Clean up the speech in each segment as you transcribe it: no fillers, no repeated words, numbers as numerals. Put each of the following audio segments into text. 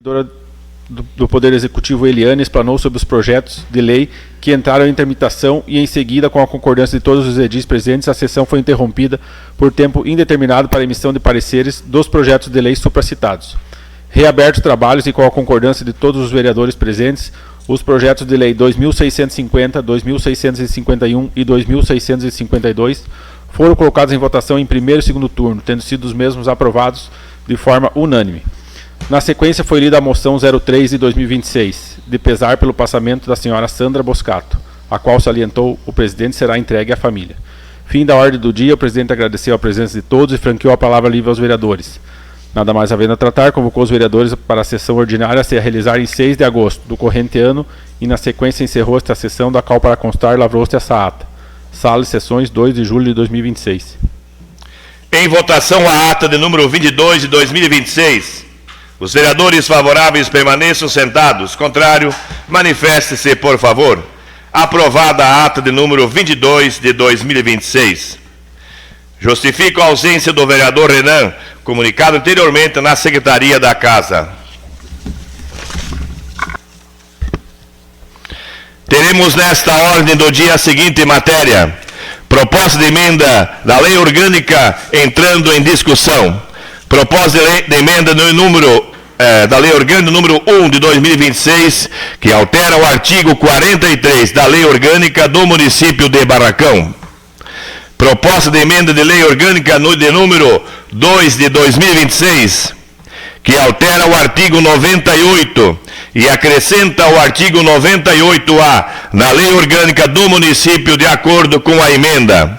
do Poder Executivo, Eliane, explanou sobre os projetos de lei que entraram em tramitação e, em seguida, com a concordância de todos os edis presentes, a sessão foi interrompida por tempo indeterminado para a emissão de pareceres dos projetos de lei supracitados. Reabertos trabalhos e com a concordância de todos os vereadores presentes, os projetos de lei 2.650, 2.651 e 2.652 foram colocados em votação em primeiro e segundo turno, tendo sido os mesmos aprovados de forma unânime. Na sequência, foi lida a moção 03 de 2026, de pesar pelo passamento da senhora Sandra Boscato, a qual salientou o presidente será entregue à família. Fim da ordem do dia, o presidente agradeceu a presença de todos e franqueou a palavra livre aos vereadores. Nada mais havendo a tratar, convocou os vereadores para a sessão ordinária a se realizar em 6 de agosto do corrente ano e, na sequência, encerrou esta sessão, da qual, para constar, lavrou-se essa ata. Sala de sessões, 2 de julho de 2026. Em votação, a ata de número 22 de 2026. Os vereadores favoráveis permaneçam sentados. Contrário, manifeste-se, por favor. Aprovada a ata de número 22 de 2026. Justifico a ausência do vereador Renan, comunicado anteriormente na Secretaria da Casa. Teremos nesta ordem do dia a seguinte matéria: proposta de emenda da Lei Orgânica entrando em discussão. Proposta de emenda no número da Lei Orgânica número 1 de 2026, que altera o artigo 43 da Lei Orgânica do município de Barracão. Proposta de emenda de Lei Orgânica de número 2 de 2026, que altera o artigo 98 e acrescenta o artigo 98A na Lei Orgânica do município, de acordo com a emenda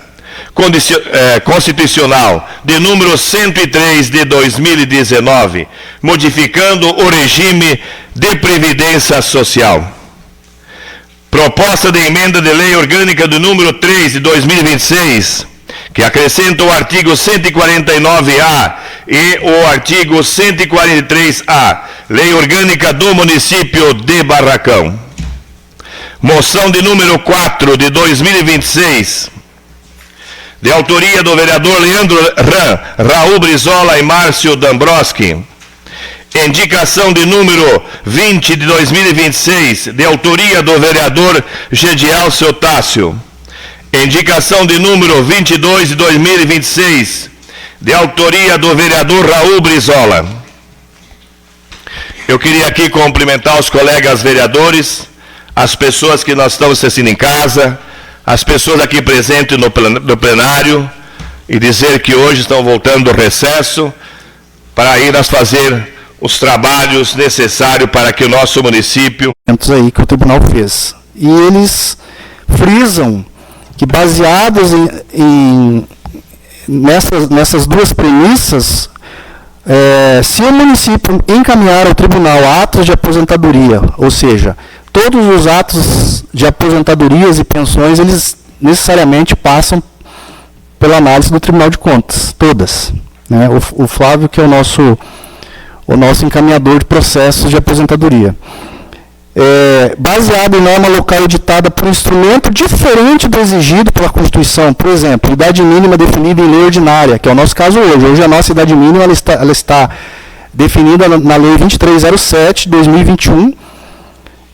constitucional de número 103 de 2019, modificando o regime de previdência social. Proposta de emenda de Lei Orgânica do número 3 de 2026, que acrescenta o artigo 149A e o artigo 143A, Lei Orgânica do município de Barracão. Moção de número 4 de 2026, de autoria do vereador Leandro Ram, Raul Brizola e Márcio Dambroski. Indicação de número 20 de 2026, de autoria do vereador Gediel Celtácio. Indicação de número 22 de 2026, de autoria do vereador Raul Brizola. Eu queria aqui cumprimentar os colegas vereadores, as pessoas que nós estamos assistindo em casa, as pessoas aqui presentes no plenário, e dizer que hoje estão voltando do recesso para ir nós fazer os trabalhos necessários para que o nosso município... aí que o tribunal fez. E eles frisam que, baseados nessas duas premissas, se o município encaminhar ao tribunal atos de aposentadoria, ou seja, todos os atos de aposentadorias e pensões, eles necessariamente passam pela análise do Tribunal de Contas, todas. Né? O Flávio, que é o nosso encaminhador de processos de aposentadoria. Baseado em norma local editada por um instrumento diferente do exigido pela Constituição, por exemplo, idade mínima definida em lei ordinária, que é o nosso caso hoje. Hoje a nossa idade mínima ela está definida na Lei 2307 de 2021,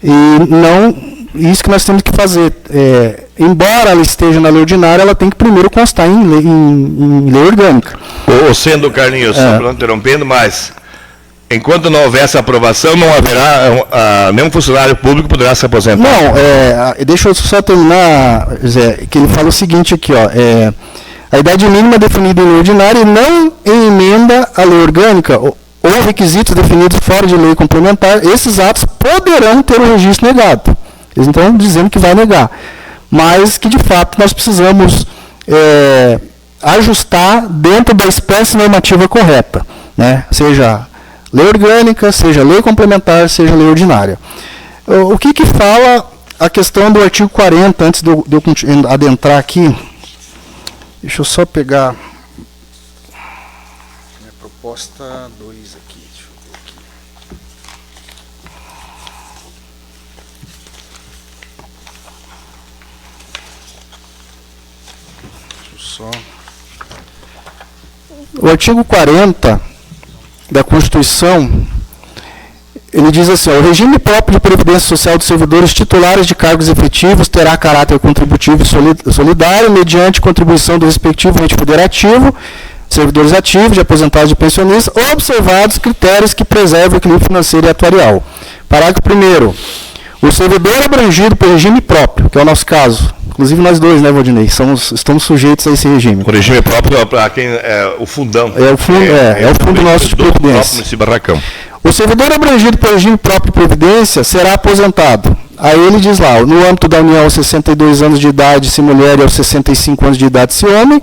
e não isso que nós temos que fazer. Embora ela esteja na lei ordinária, ela tem que primeiro constar em lei orgânica. Ou sendo, Carlinhos, só não interrompendo, mas enquanto não houver essa aprovação, não haverá, nenhum funcionário público poderá se aposentar. Não, deixa eu só terminar, Zé, que ele fala o seguinte aqui, ó, a idade mínima definida em lei ordinária e não em emenda à lei orgânica, ou requisitos definidos fora de lei complementar, esses atos poderão ter o registro negado. Eles não estão dizendo que vai negar, mas que, de fato, nós precisamos ajustar dentro da espécie normativa correta, né? Seja lei orgânica, seja lei complementar, seja lei ordinária. O que fala a questão do artigo 40, antes de eu adentrar aqui? Deixa eu só pegar minha proposta 2 aqui. Deixa eu ver aqui. Deixa eu só... O artigo 40 da Constituição, ele diz assim, o regime próprio de previdência social dos servidores titulares de cargos efetivos terá caráter contributivo e solidário mediante contribuição do respectivo ente federativo, servidores ativos, de aposentados e de pensionistas, observados critérios que preservam o equilíbrio financeiro e atuarial. Parágrafo 1º. O servidor abrangido por regime próprio, que é o nosso caso, inclusive nós dois, né, Valdinei, estamos sujeitos a esse regime. O regime próprio para quem é o fundão. É o fundo nosso de previdência. Barracão. O servidor abrangido por regime próprio de previdência será aposentado. Aí ele diz lá, no âmbito da União, aos 62 anos de idade, se mulher, e aos 65 anos de idade, se homem,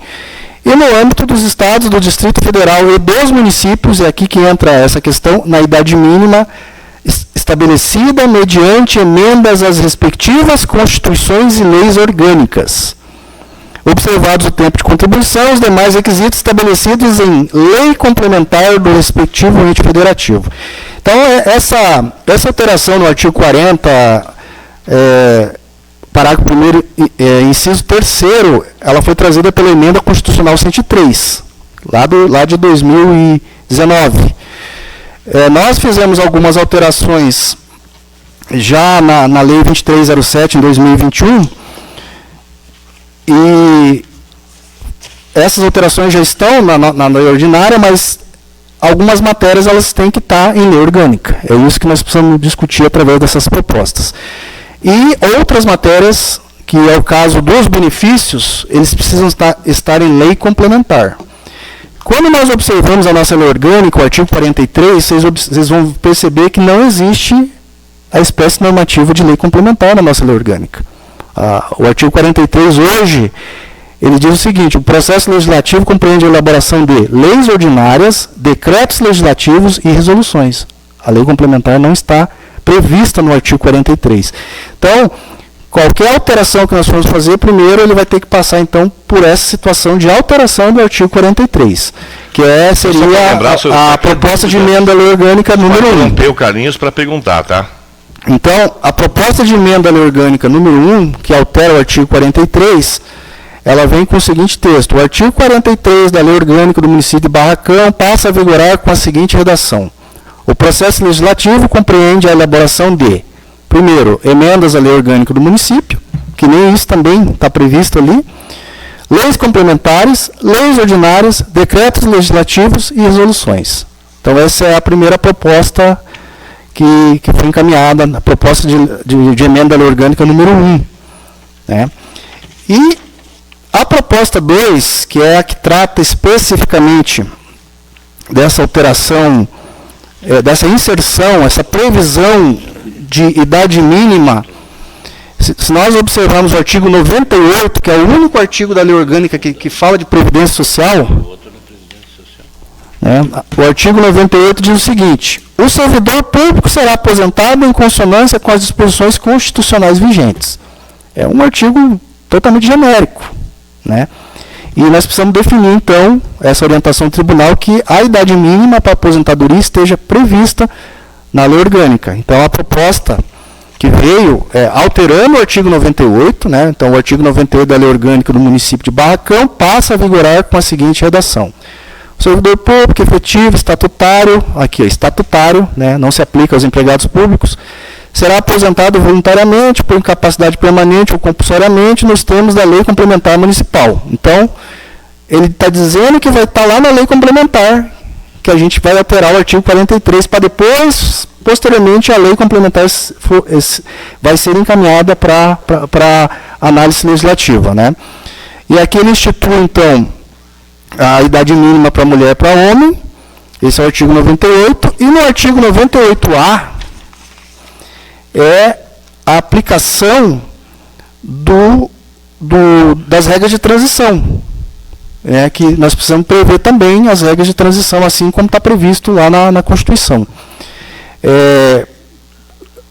e no âmbito dos estados, do Distrito Federal e dos municípios, é aqui que entra essa questão, na idade mínima estabelecida mediante emendas às respectivas constituições e leis orgânicas. Observados o tempo de contribuição, os demais requisitos estabelecidos em lei complementar do respectivo ente federativo. Então, essa alteração no artigo 40, parágrafo 1º, inciso 3º, ela foi trazida pela emenda constitucional 103, lá de 2019. Nós fizemos algumas alterações já na Lei 2307, em 2021, e essas alterações já estão na lei ordinária, mas algumas matérias elas têm que estar em lei orgânica. É isso que nós precisamos discutir através dessas propostas. E outras matérias, que é o caso dos benefícios, eles precisam estar em lei complementar. Quando nós observamos a nossa lei orgânica, o artigo 43, vocês vão perceber que não existe a espécie normativa de lei complementar na nossa lei orgânica. O artigo 43 hoje, ele diz o seguinte, o processo legislativo compreende a elaboração de leis ordinárias, decretos legislativos e resoluções. A lei complementar não está prevista no artigo 43. Então, qualquer alteração que nós formos fazer, primeiro ele vai ter que passar, então, por essa situação de alteração do artigo 43, que seria a proposta de emenda à lei orgânica número 1. Não o Carlinhos para perguntar, tá? Então, a proposta de emenda à lei orgânica número 1, que altera o artigo 43, ela vem com o seguinte texto. O artigo 43 da lei orgânica do município de Barracão passa a vigorar com a seguinte redação. O processo legislativo compreende a elaboração de, primeiro, emendas à lei orgânica do município, que nem isso também está previsto ali, leis complementares, leis ordinárias, decretos legislativos e resoluções. Então, essa é a primeira proposta que foi encaminhada, a proposta de emenda à lei orgânica número 1. Né? E a proposta 2, que é a que trata especificamente dessa alteração, dessa inserção, essa previsão de idade mínima, se nós observarmos o artigo 98, que é o único artigo da lei orgânica que fala de previdência social, o artigo 98 diz o seguinte, o servidor público será aposentado em consonância com as disposições constitucionais vigentes. É um artigo totalmente genérico, né? E nós precisamos definir, então, essa orientação do tribunal que a idade mínima para a aposentadoria esteja prevista na lei orgânica. Então, a proposta que veio alterando o artigo 98, né? Então, o artigo 98 da lei orgânica do município de Barracão passa a vigorar com a seguinte redação. O servidor público efetivo, estatutário, aqui é estatutário, né? Não se aplica aos empregados públicos, será aposentado voluntariamente, por incapacidade permanente ou compulsoriamente, nos termos da lei complementar municipal. Então, ele está dizendo que vai estar lá na lei complementar, que a gente vai alterar o artigo 43, para depois, posteriormente, a lei complementar vai ser encaminhada para análise legislativa. Né? E aqui ele institui, então, a idade mínima para mulher e para homem, esse é o artigo 98, e no artigo 98A, é a aplicação das regras de transição. Que nós precisamos prever também as regras de transição, assim como está previsto lá na Constituição.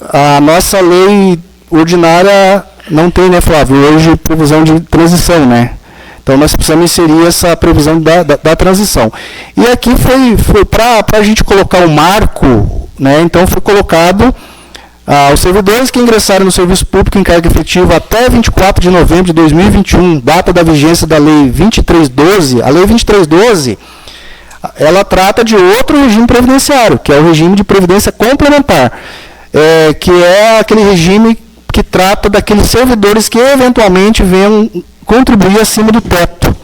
A nossa lei ordinária não tem, né, Flávio, hoje previsão de transição, né? Então, nós precisamos inserir essa previsão da transição. E aqui foi para a gente colocar um marco, né? Então, foi colocado os servidores que ingressarem no serviço público em cargo efetivo até 24 de novembro de 2021, data da vigência da Lei 2312. A Lei 2312, ela trata de outro regime previdenciário, que é o regime de previdência complementar, que é aquele regime que trata daqueles servidores que eventualmente venham contribuir acima do teto.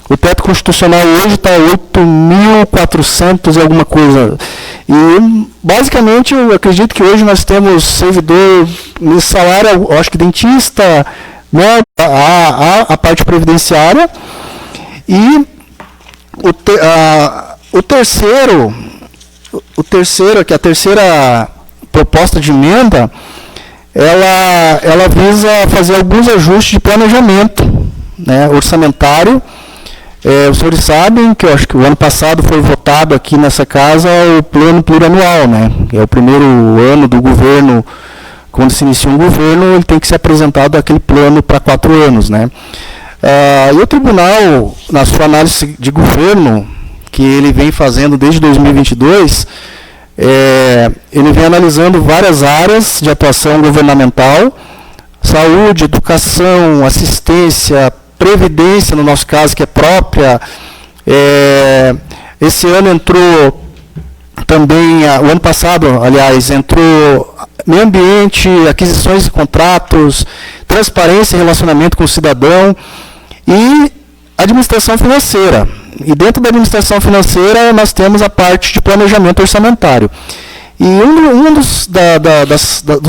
O teto constitucional hoje está 8.400 e alguma coisa. E, basicamente, eu acredito que hoje nós temos servidor nesse salário, eu acho que dentista, né, a parte previdenciária. E o terceiro, que é a terceira proposta de emenda, ela visa fazer alguns ajustes de planejamento, né, orçamentário. Os senhores sabem que eu acho que o ano passado foi votado aqui nessa casa o plano plurianual, né? É o primeiro ano do governo, quando se inicia um governo, ele tem que ser apresentado aquele plano para 4 anos, né? E o tribunal, na sua análise de governo, que ele vem fazendo desde 2022, ele vem analisando várias áreas de atuação governamental: saúde, educação, assistência, previdência, no nosso caso, que é própria. Esse ano entrou também, o ano passado, aliás, entrou meio ambiente, aquisições e contratos, transparência e relacionamento com o cidadão e administração financeira. E dentro da administração financeira nós temos a parte de planejamento orçamentário. E um dos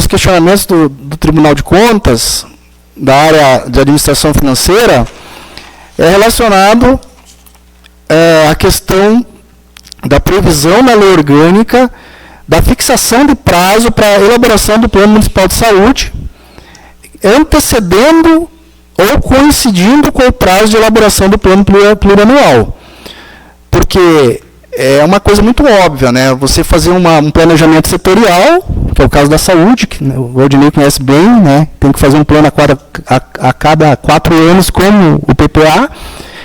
questionamentos do Tribunal de Contas, da área de administração financeira, é relacionado à questão da previsão na lei orgânica da fixação de prazo para a elaboração do Plano Municipal de Saúde, antecedendo ou coincidindo com o prazo de elaboração do Plano Plurianual. Porque é uma coisa muito óbvia, né? Você fazer um planejamento setorial, que é o caso da saúde, que o Valdinei conhece bem, né? Tem que fazer um plano a cada 4 anos, como o PPA.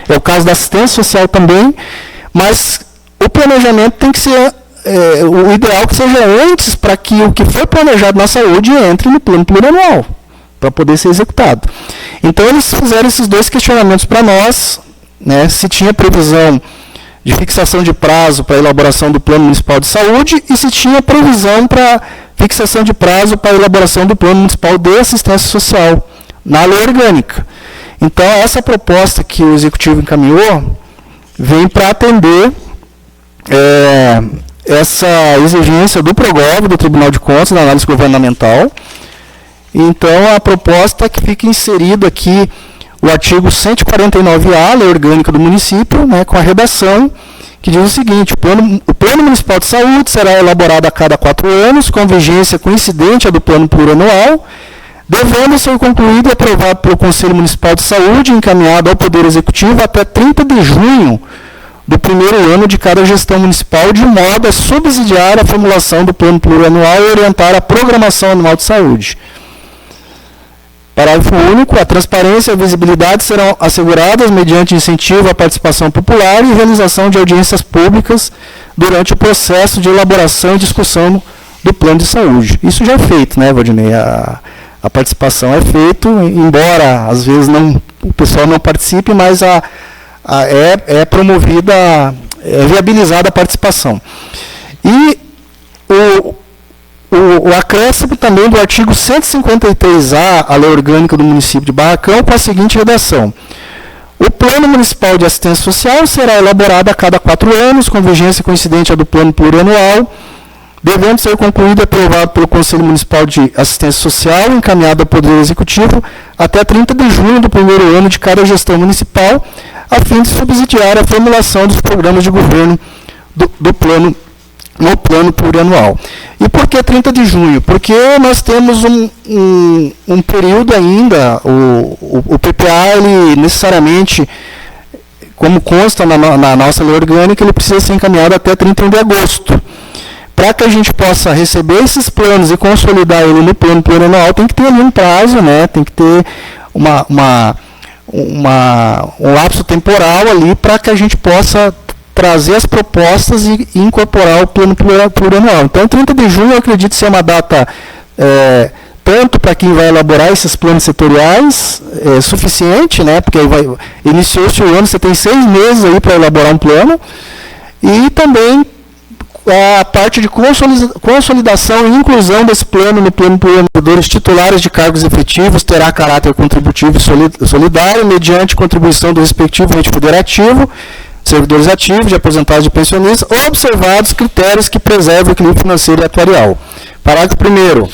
É o caso da assistência social também, mas o planejamento tem que ser, o ideal que seja antes, para que o que foi planejado na saúde entre no plano plurianual, para poder ser executado. Então, eles fizeram esses 2 questionamentos para nós, né? Se tinha previsão de fixação de prazo para a elaboração do Plano Municipal de Saúde e se tinha previsão para fixação de prazo para a elaboração do Plano Municipal de Assistência Social na lei orgânica. Então, essa proposta que o Executivo encaminhou vem para atender essa exigência do PROGOV, do Tribunal de Contas, da análise governamental. Então, a proposta é que fique inserido aqui o artigo 149A, Lei Orgânica do Município, né, com a redação que diz o seguinte: o Plano Municipal de Saúde será elaborado a cada 4 anos, com vigência coincidente à do Plano Plurianual, devendo ser concluído e aprovado pelo Conselho Municipal de Saúde, encaminhado ao Poder Executivo até 30 de junho do primeiro ano de cada gestão municipal, de modo a subsidiar a formulação do Plano Plurianual e orientar a programação anual de saúde. Parágrafo único. A transparência e a visibilidade serão asseguradas mediante incentivo à participação popular e realização de audiências públicas durante o processo de elaboração e discussão do plano de saúde. Isso já é feito, né, Valdinei? A participação é feita, embora às vezes o pessoal não participe, mas é promovida, é viabilizada a participação. E o acréscimo também do artigo 153A, a Lei Orgânica do Município de Barracão, com a seguinte redação: o Plano Municipal de Assistência Social será elaborado a cada 4 anos, com vigência coincidente à do Plano Plurianual, devendo ser concluído e aprovado pelo Conselho Municipal de Assistência Social, encaminhado ao Poder Executivo, até 30 de junho do primeiro ano de cada gestão municipal, a fim de subsidiar a formulação dos programas de governo do plano no Plano Plurianual. E por que 30 de junho? Porque nós temos um período ainda, o PPA, ele necessariamente, como consta na nossa lei orgânica, ele precisa ser encaminhado até 31 de agosto. Para que a gente possa receber esses planos e consolidar ele no Plano Plurianual, tem que ter ali um prazo, né? Tem que ter um lapso temporal ali para que a gente possa trazer as propostas e incorporar o Plano Plurianual. Então, 30 de junho, eu acredito ser uma data, tanto para quem vai elaborar esses planos setoriais, suficiente, né? Porque iniciou-se o ano, você tem 6 meses aí para elaborar um plano, E também a parte de consolidação e inclusão desse plano no plano de provedores titulares de cargos efetivos terá caráter contributivo e solidário, mediante contribuição do respectivo ente federativo, servidores ativos, de aposentados e de pensionistas, observados critérios que preservam o equilíbrio financeiro e atuarial. Parágrafo 1º.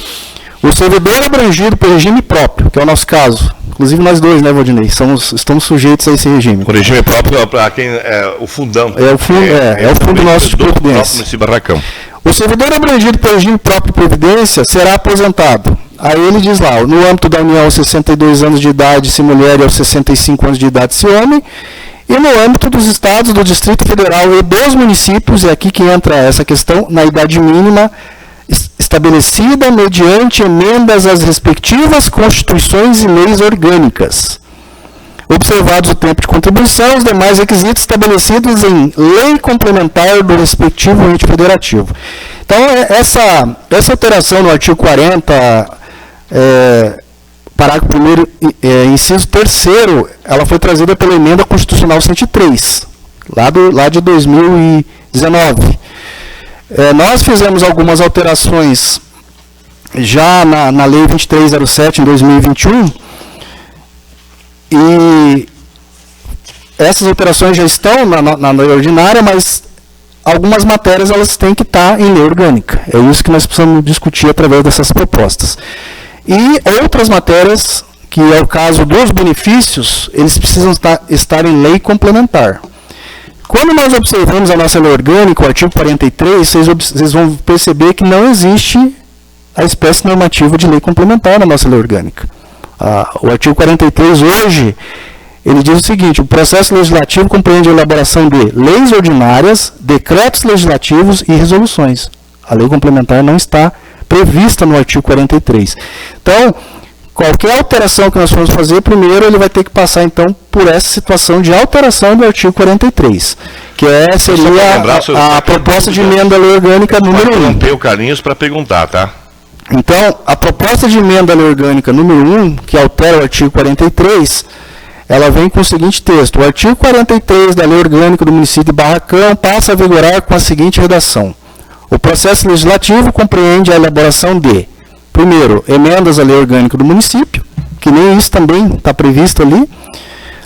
O servidor abrangido pelo regime próprio, que é o nosso caso, inclusive nós dois, né, Valdinei, estamos sujeitos a esse regime. O regime próprio para quem é o fundão. É o fundo nosso de previdência. Barracão. O servidor abrangido pelo regime próprio de previdência será aposentado. Aí ele diz lá, no âmbito da União, aos 62 anos de idade, se mulher, e aos 65 anos de idade, se homem, e no âmbito dos estados, do Distrito Federal e dos municípios, é aqui que entra essa questão, na idade mínima estabelecida mediante emendas às respectivas constituições e leis orgânicas. Observados o tempo de contribuição, os demais requisitos estabelecidos em lei complementar do respectivo ente federativo. Então, essa alteração no artigo 40, parágrafo 1º, inciso 3º, ela foi trazida pela emenda constitucional 103, lá de 2019. Nós fizemos algumas alterações já na Lei 2307, em 2021, e essas alterações já estão na lei ordinária, mas algumas matérias elas têm que estar em lei orgânica. É isso que nós precisamos discutir através dessas propostas. E outras matérias, que é o caso dos benefícios, eles precisam estar em lei complementar. Quando nós observamos a nossa lei orgânica, o artigo 43, vocês vão perceber que não existe a espécie normativa de lei complementar na nossa lei orgânica. O artigo 43 hoje, ele diz o seguinte: o processo legislativo compreende a elaboração de leis ordinárias, decretos legislativos e resoluções. A lei complementar não está prevista no artigo 43. Então, qualquer alteração que nós formos fazer, primeiro ele vai ter que passar, então, por essa situação de alteração do artigo 43, que seria a proposta de emenda à lei orgânica número 1. Não o Carlinhos para perguntar, tá? Então, a proposta de emenda à lei orgânica número 1, que altera o artigo 43, ela vem com o seguinte texto: o artigo 43 da lei orgânica do município de Barracão passa a vigorar com a seguinte redação: o processo legislativo compreende a elaboração de, primeiro, emendas à lei orgânica do município, que nem isso também está previsto ali,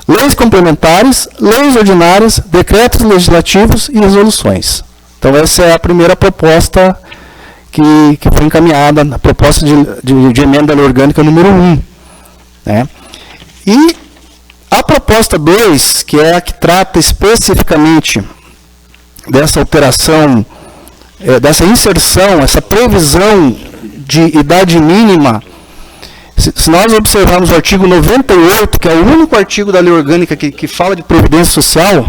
leis complementares, leis ordinárias, decretos legislativos e resoluções. Então, essa é a primeira proposta que foi encaminhada, a proposta de emenda à lei orgânica número 1. Né? E a proposta 2, que é a que trata especificamente dessa alteração, dessa inserção, essa previsão de idade mínima, se nós observarmos o artigo 98, que é o único artigo da lei orgânica que fala de previdência social,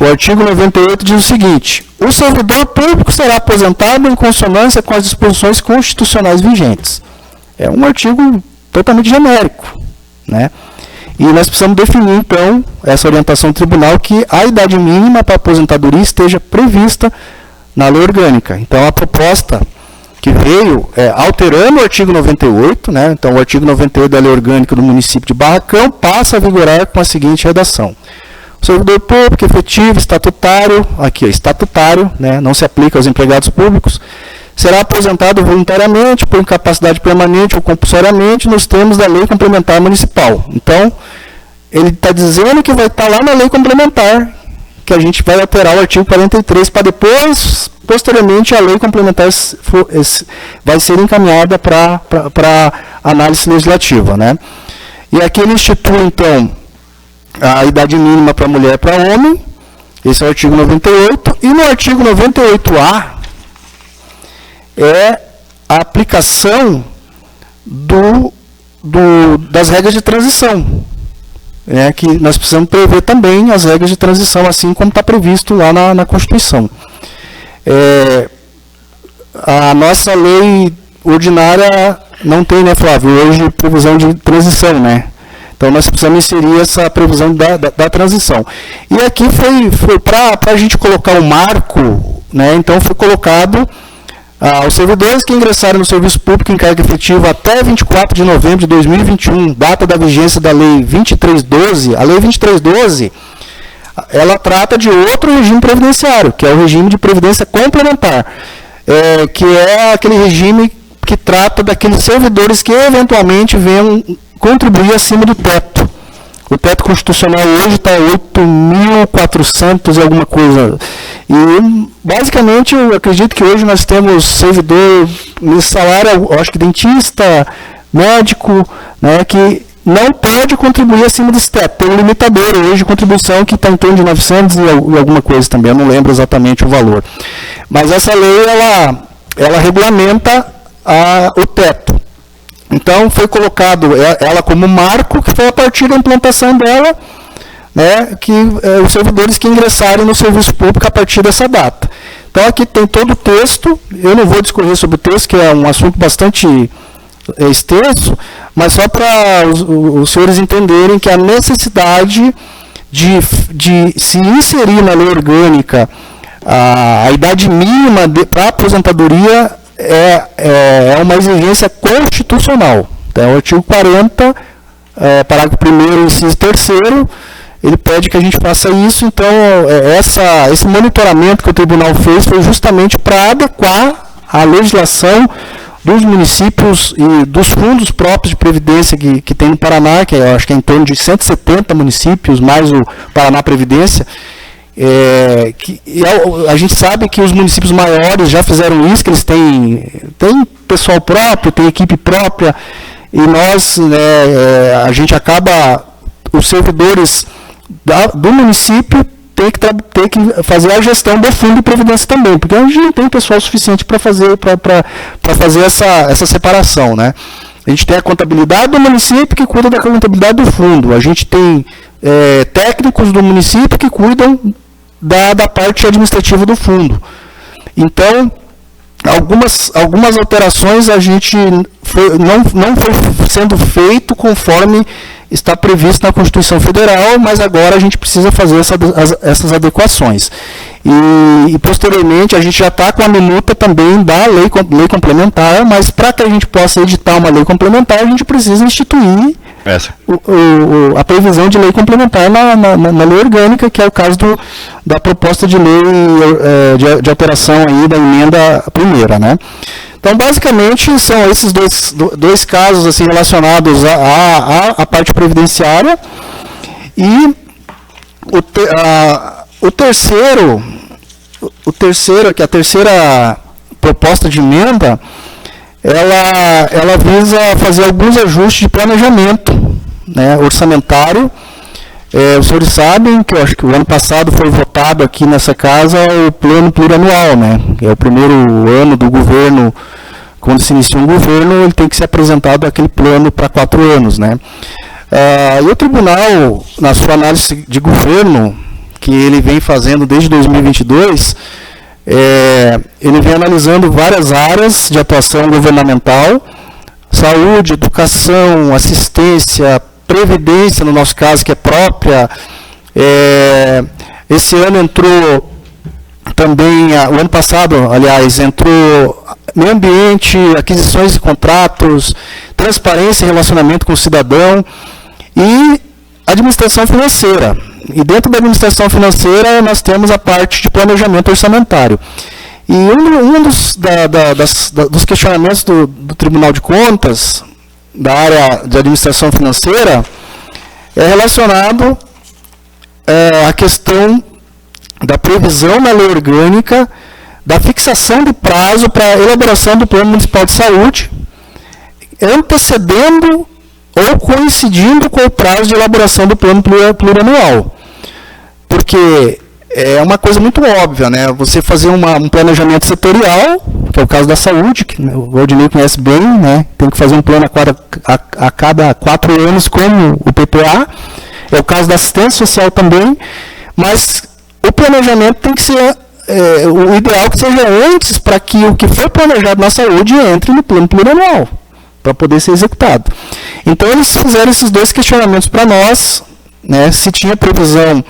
o artigo 98 diz o seguinte: o servidor público será aposentado em consonância com as disposições constitucionais vigentes. É um artigo totalmente genérico, né? E nós precisamos definir, então, essa orientação do tribunal, que a idade mínima para a aposentadoria esteja prevista na lei orgânica. Então, a proposta que veio alterando o artigo 98, né? Então, o artigo 98 da lei orgânica do município de Barracão passa a vigorar com a seguinte redação: o servidor público efetivo, estatutário, aqui é estatutário, né? Não se aplica aos empregados públicos, será aposentado voluntariamente, por incapacidade permanente ou compulsoriamente, nos termos da lei complementar municipal. Então, ele está dizendo que vai estar lá na lei complementar, que a gente vai alterar o artigo 43, para depois, posteriormente, a lei complementar vai ser encaminhada para análise legislativa. Né? E aqui ele institui, então, a idade mínima para mulher e para homem, esse é o artigo 98, e no artigo 98A, é a aplicação das regras de transição. Que nós precisamos prever também as regras de transição, assim como está previsto lá na Constituição. A nossa lei ordinária não tem, né, Flávio, hoje previsão de transição, né? Então, nós precisamos inserir essa previsão da transição. E aqui foi para a gente colocar um marco, né? Então, foi colocado os servidores que ingressarem no serviço público em cargo efetivo até 24 de novembro de 2021, data da vigência da Lei 2312. A Lei 2312, ela trata de outro regime previdenciário, que é o regime de previdência complementar, que é aquele regime que trata daqueles servidores que eventualmente venham contribuir acima do teto. O teto constitucional hoje está 8.400 e alguma coisa. E, basicamente, eu acredito que hoje nós temos servidor nesse salário, eu acho que dentista, médico, né, que não pode contribuir acima desse teto. Tem um limitador hoje de contribuição que está em torno de 900 e alguma coisa também, eu não lembro exatamente o valor. Mas essa lei, ela regulamenta o teto. Então, foi colocado ela como marco, que foi a partir da implantação dela, né, que os servidores que ingressarem no serviço público a partir dessa data. Então, aqui tem todo o texto, eu não vou discorrer sobre o texto, que é um assunto bastante extenso, mas só para os senhores entenderem que a necessidade de se inserir na lei orgânica a idade mínima para aposentadoria é uma exigência constitucional. Então, o artigo 40, parágrafo 1º, inciso 3º, ele pede que a gente faça isso. Então, esse monitoramento que o tribunal fez foi justamente para adequar a legislação dos municípios e dos fundos próprios de previdência que tem no Paraná, que eu acho que é em torno de 170 municípios, mais o Paraná Previdência. A gente sabe que os municípios maiores já fizeram isso, que eles têm pessoal próprio, tem equipe própria, e nós, a gente acaba, os servidores do município tem que fazer a gestão do fundo de previdência também, porque a gente não tem pessoal suficiente para fazer essa separação, né? A gente tem a contabilidade do município que cuida da contabilidade do fundo, a gente tem técnicos do município que cuidam da parte administrativa do fundo. Então, algumas alterações a gente não foi sendo feito conforme está previsto na Constituição Federal, mas agora a gente precisa fazer essas adequações. E posteriormente, a gente já está com a minuta também da lei complementar, mas para que a gente possa editar uma lei complementar, a gente precisa instituir a previsão de lei complementar na lei orgânica, que é o caso da proposta de lei de alteração aí da emenda primeira, né? Então, basicamente, são esses dois casos assim, relacionados à parte previdenciária. E o terceiro, que é a terceira proposta de emenda, ela visa fazer alguns ajustes de planejamento, né, orçamentário. Os senhores sabem que eu acho que o ano passado foi votado aqui nessa casa o plano plurianual, né? É o primeiro ano do governo, quando se inicia um governo, ele tem que ser apresentado aquele plano para 4 anos, né? E o tribunal, na sua análise de governo, que ele vem fazendo desde 2022, ele vem analisando várias áreas de atuação governamental: saúde, educação, assistência, previdência, no nosso caso, que é própria. Esse ano entrou também, o ano passado, aliás, entrou meio ambiente, aquisições de contratos, transparência e relacionamento com o cidadão e administração financeira. E dentro da administração financeira nós temos a parte de planejamento orçamentário. E um dos questionamentos do Tribunal de Contas, da área de administração financeira, é relacionado à questão da previsão na lei orgânica da fixação de prazo para a elaboração do Plano Municipal de Saúde, antecedendo ou coincidindo com o prazo de elaboração do Plano Plurianual. Porque é uma coisa muito óbvia, né? Você fazer um planejamento setorial, que é o caso da saúde, que o Valdinei conhece bem, né? Tem que fazer um plano a cada 4 anos, como o PPA. É o caso da assistência social também, mas o planejamento tem que ser o ideal que seja antes, para que o que foi planejado na saúde entre no plano plurianual, para poder ser executado. Então, eles fizeram esses 2 questionamentos para nós, né? Se tinha previsão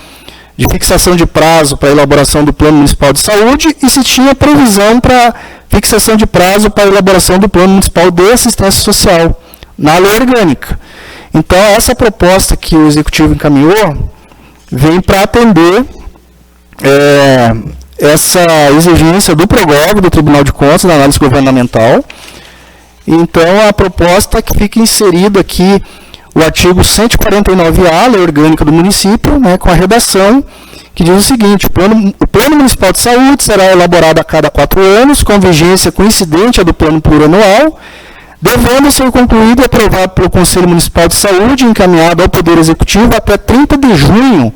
de fixação de prazo para a elaboração do Plano Municipal de Saúde e se tinha previsão para fixação de prazo para a elaboração do Plano Municipal de Assistência Social na lei orgânica. Então, essa proposta que o Executivo encaminhou, vem para atender essa exigência do PROGOV, do Tribunal de Contas, da análise governamental. Então, a proposta é que fique inserido aqui o artigo 149A, Lei Orgânica do Município, né, com a redação que diz o seguinte: o Plano Municipal de Saúde será elaborado a cada 4 anos, com vigência coincidente à do Plano Plurianual, devendo ser concluído e aprovado pelo Conselho Municipal de Saúde, encaminhado ao Poder Executivo até 30 de junho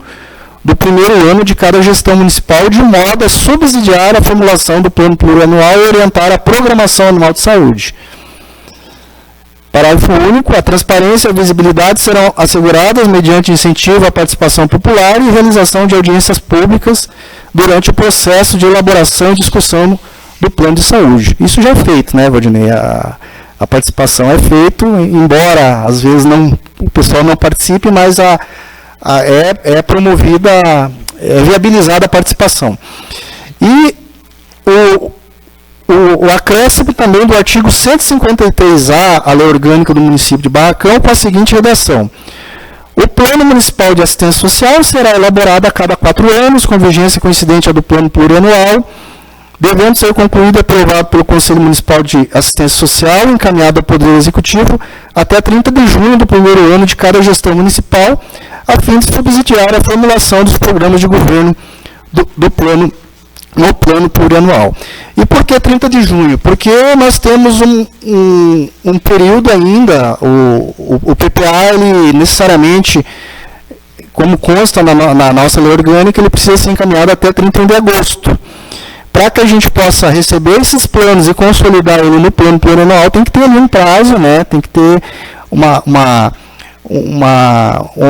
do primeiro ano de cada gestão municipal, de modo a subsidiar a formulação do Plano Plurianual e orientar a programação anual de saúde. Parágrafo único. A transparência e a visibilidade serão asseguradas mediante incentivo à participação popular e realização de audiências públicas durante o processo de elaboração e discussão do plano de saúde. Isso já é feito, né, Valdinei? A participação é feita, embora às vezes o pessoal não participe, mas é promovida, é viabilizada a participação. E o acréscimo também do artigo 153A, a Lei Orgânica do Município de Barracão, com a seguinte redação: o Plano Municipal de Assistência Social será elaborado a cada 4 anos, com vigência coincidente à do Plano Plurianual, devendo ser concluído e aprovado pelo Conselho Municipal de Assistência Social, encaminhado ao Poder Executivo, até 30 de junho do primeiro ano de cada gestão municipal, a fim de subsidiar a formulação dos programas de governo do plano no Plano Plurianual. E por que 30 de junho? Porque nós temos um período ainda, o PPA, ele necessariamente, como consta na nossa lei orgânica, ele precisa ser encaminhado até 31 de agosto. Para que a gente possa receber esses planos e consolidar ele no Plano Plurianual, tem que ter ali um prazo, né? Tem que ter um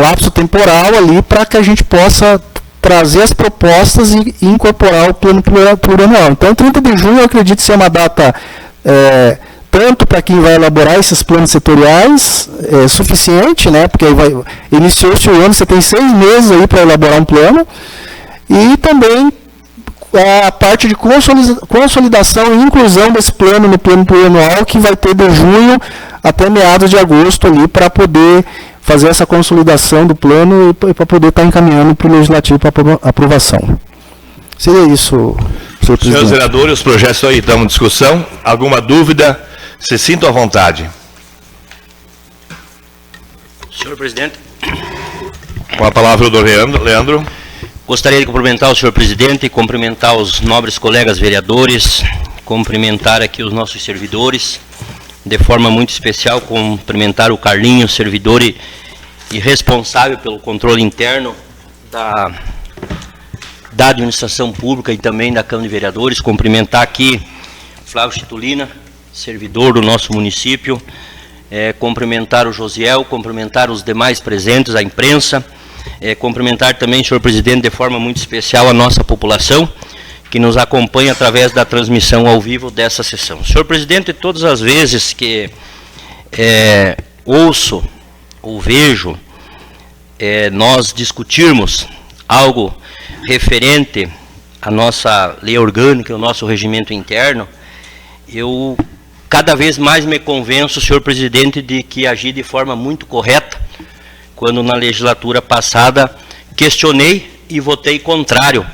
lapso temporal ali para que a gente possa trazer as propostas e incorporar o Plano Plurianual. Então, 30 de junho, eu acredito ser uma data, tanto para quem vai elaborar esses planos setoriais, suficiente, né? Porque iniciou-se o ano, você tem 6 meses aí para elaborar um plano, e também a parte de consolidação e inclusão desse plano no Plano Plurianual, que vai ter de junho até meados de agosto ali, para poder fazer essa consolidação do plano e para poder estar encaminhando para o Legislativo para aprovação. Seria isso, senhor presidente. Senhores vereadores, os projetos aí estão em discussão. Alguma dúvida? Se sintam à vontade. Senhor presidente. Com a palavra o doutor Leandro. Gostaria de cumprimentar o senhor presidente, cumprimentar os nobres colegas vereadores, cumprimentar aqui os nossos servidores, de forma muito especial, cumprimentar o Carlinhos, servidor e responsável pelo controle interno da administração pública e também da Câmara de Vereadores, cumprimentar aqui Flávio Chitulina, servidor do nosso município, cumprimentar o Josiel, cumprimentar os demais presentes, a imprensa, cumprimentar também, senhor presidente, de forma muito especial a nossa população, que nos acompanha através da transmissão ao vivo dessa sessão. Senhor presidente, todas as vezes que ouço ou vejo nós discutirmos algo referente à nossa lei orgânica, ao nosso regimento interno, eu cada vez mais me convenço, senhor presidente, de que agi de forma muito correta, quando na legislatura passada questionei e votei contrário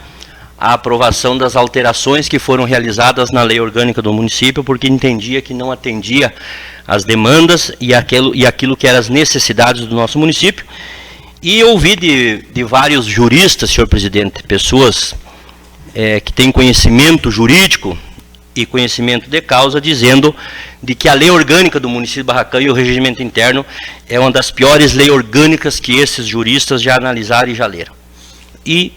à aprovação das alterações que foram realizadas na lei orgânica do município, porque entendia que não atendia às demandas e aquilo que eram as necessidades do nosso município. E ouvi de vários juristas, senhor presidente, pessoas que têm conhecimento jurídico e conhecimento de causa, dizendo de que a lei orgânica do município de Barracão e o regimento interno é uma das piores leis orgânicas que esses juristas já analisaram e já leram. E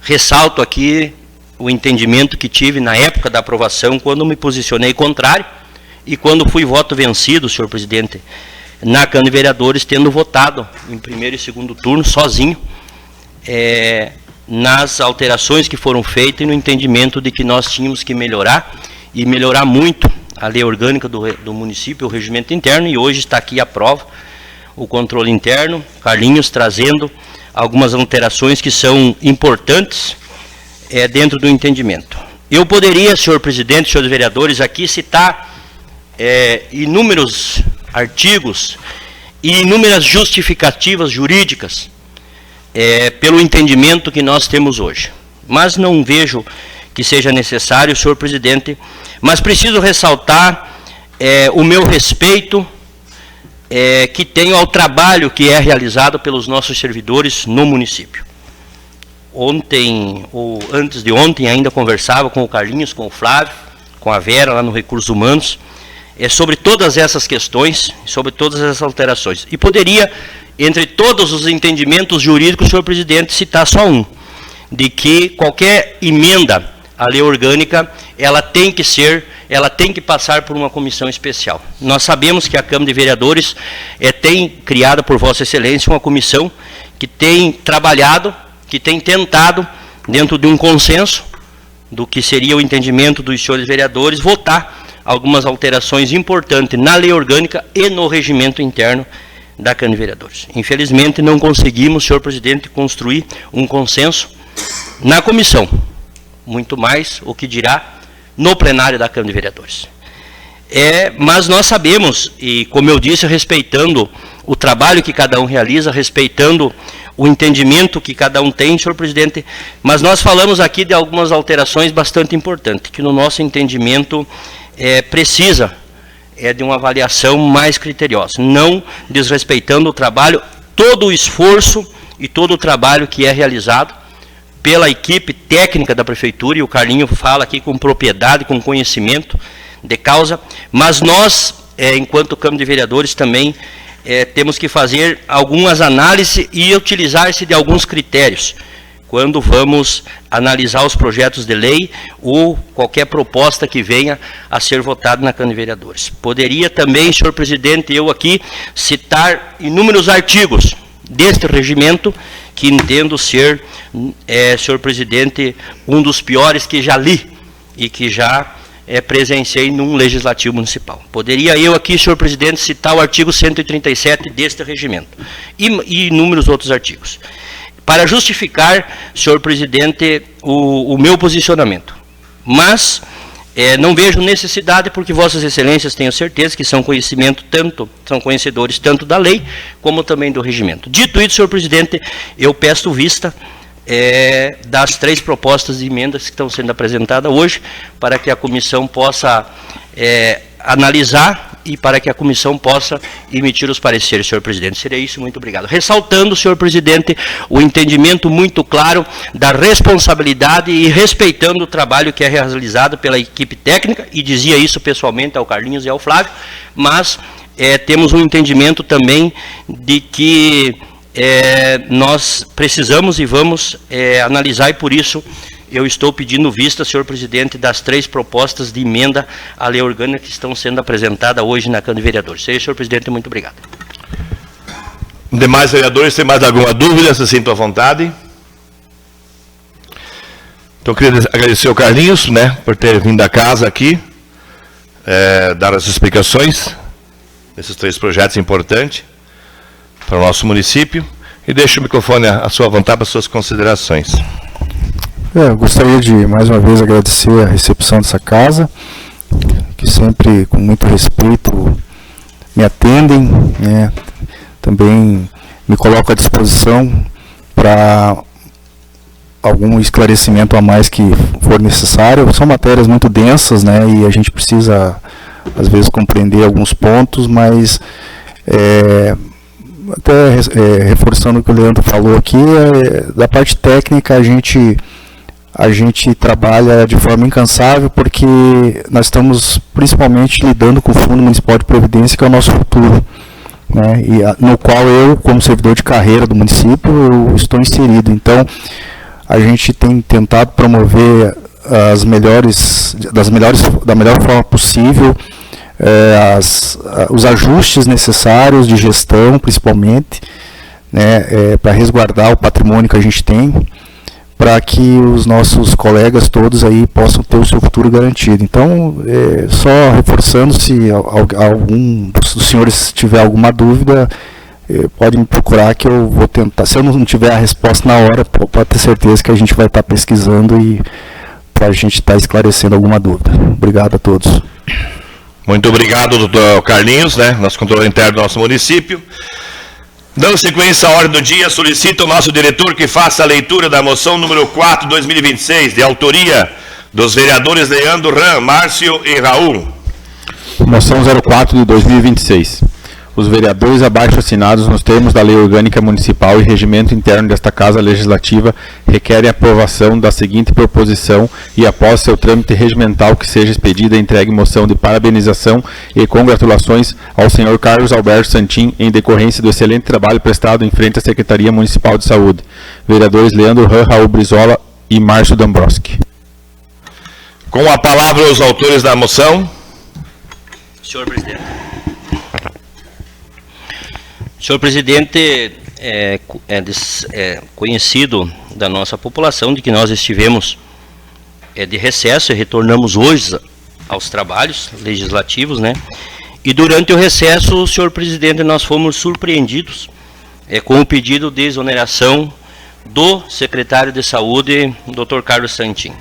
ressalto aqui o entendimento que tive na época da aprovação, quando me posicionei contrário e quando fui voto vencido, senhor presidente, na Câmara de Vereadores, tendo votado em primeiro e segundo turno, sozinho, nas alterações que foram feitas e no entendimento de que nós tínhamos que melhorar, e melhorar muito a lei orgânica do município, o regimento interno, e hoje está aqui a prova, o controle interno, Carlinhos trazendo algumas alterações que são importantes dentro do entendimento. Eu poderia, senhor presidente, senhores vereadores, aqui citar inúmeros artigos e inúmeras justificativas jurídicas pelo entendimento que nós temos hoje. Mas não vejo que seja necessário, senhor presidente, mas preciso ressaltar o meu respeito que tenho ao trabalho que é realizado pelos nossos servidores no município. Ontem, ou antes de ontem, ainda conversava com o Carlinhos, com o Flávio, com a Vera, lá no Recursos Humanos, sobre todas essas questões, sobre todas essas alterações. E poderia, entre todos os entendimentos jurídicos, senhor presidente, citar só um, de que qualquer emenda à lei orgânica, ela tem que passar por uma comissão especial. Nós sabemos que a Câmara de Vereadores tem criado por Vossa Excelência uma comissão que tem trabalhado, que tem tentado, dentro de um consenso, do que seria o entendimento dos senhores vereadores, votar algumas alterações importantes na lei orgânica e no regimento interno da Câmara de Vereadores. Infelizmente, não conseguimos, senhor presidente, construir um consenso na comissão, muito mais o que dirá no plenário da Câmara de Vereadores. Mas nós sabemos, e como eu disse, respeitando o trabalho que cada um realiza, respeitando o entendimento que cada um tem, senhor presidente, mas nós falamos aqui de algumas alterações bastante importantes, que no nosso entendimento precisa de uma avaliação mais criteriosa, não desrespeitando o trabalho, todo o esforço e todo o trabalho que é realizado pela equipe técnica da Prefeitura, e o Carlinho fala aqui com propriedade, com conhecimento de causa, mas nós, enquanto Câmara de Vereadores, também temos que fazer algumas análises e utilizar-se de alguns critérios, quando vamos analisar os projetos de lei ou qualquer proposta que venha a ser votada na Câmara de Vereadores. Poderia também, senhor presidente, eu aqui citar inúmeros artigos deste regimento, que entendo ser, senhor presidente, um dos piores que já li e que já presenciei num legislativo municipal. Poderia eu aqui, senhor presidente, citar o artigo 137 deste regimento e inúmeros outros artigos, para justificar, senhor presidente, o meu posicionamento. Mas não vejo necessidade, porque vossas excelências, tenho certeza que são conhecedores tanto da lei como também do regimento. Dito isso, senhor presidente, eu peço vista das 3 propostas de emendas que estão sendo apresentadas hoje, para que a comissão possa analisar e para que a comissão possa emitir os pareceres, senhor presidente. Seria isso, muito obrigado. Ressaltando, senhor presidente, o entendimento muito claro da responsabilidade e respeitando o trabalho que é realizado pela equipe técnica, e dizia isso pessoalmente ao Carlinhos e ao Flávio, mas temos um entendimento também de que nós precisamos e vamos analisar, e por isso eu estou pedindo vista, senhor presidente, das 3 propostas de emenda à lei orgânica que estão sendo apresentadas hoje na Câmara de Vereadores. Seja, senhor presidente, muito obrigado. Demais vereadores, tem mais alguma dúvida? Se sintam à vontade. Então, eu queria agradecer ao Carlinhos, por ter vindo da casa aqui, dar as explicações desses 3 projetos importantes para o nosso município, e deixo o microfone à sua vontade para as suas considerações. Eu gostaria de, mais uma vez, agradecer a recepção dessa casa, que sempre, com muito respeito, me atendem, também me coloco à disposição para algum esclarecimento a mais que for necessário. São matérias muito densas, e a gente precisa, às vezes, compreender alguns pontos, mas até reforçando o que o Leandro falou aqui, da parte técnica a gente trabalha de forma incansável, porque nós estamos principalmente lidando com o Fundo Municipal de Previdência, que é o nosso futuro, e no qual eu, como servidor de carreira do município, eu estou inserido. Então, a gente tem tentado promover da melhor forma possível os ajustes necessários de gestão, principalmente, para resguardar o patrimônio que a gente tem, para que os nossos colegas todos aí possam ter o seu futuro garantido. Então, só reforçando, se algum dos senhores tiver alguma dúvida, pode me procurar que eu vou tentar. Se eu não tiver a resposta na hora, pode ter certeza que a gente vai estar pesquisando e para a gente estar esclarecendo alguma dúvida. Obrigado a todos. Muito obrigado, doutor Carlinhos, nosso controlador interno do nosso município. Dando sequência à ordem do dia, solicito ao nosso diretor que faça a leitura da moção número 4, 2026, de autoria dos vereadores Leandro, Ram, Márcio e Raul. Moção 04 de 2026. Os vereadores abaixo assinados nos termos da Lei Orgânica Municipal e Regimento Interno desta Casa Legislativa requerem a aprovação da seguinte proposição e, após seu trâmite regimental, que seja expedida e entregue moção de parabenização e congratulações ao senhor Carlos Alberto Santin em decorrência do excelente trabalho prestado em frente à Secretaria Municipal de Saúde. Vereadores Leandro Ram, Raul Brizola e Márcio Dombrowski. Com a palavra os autores da moção. Senhor presidente. Senhor presidente, é conhecido da nossa população de que nós estivemos de recesso e retornamos hoje aos trabalhos legislativos, né? E durante o recesso, senhor presidente, nós fomos surpreendidos com o pedido de exoneração do secretário de Saúde, Dr. Carlos Santin.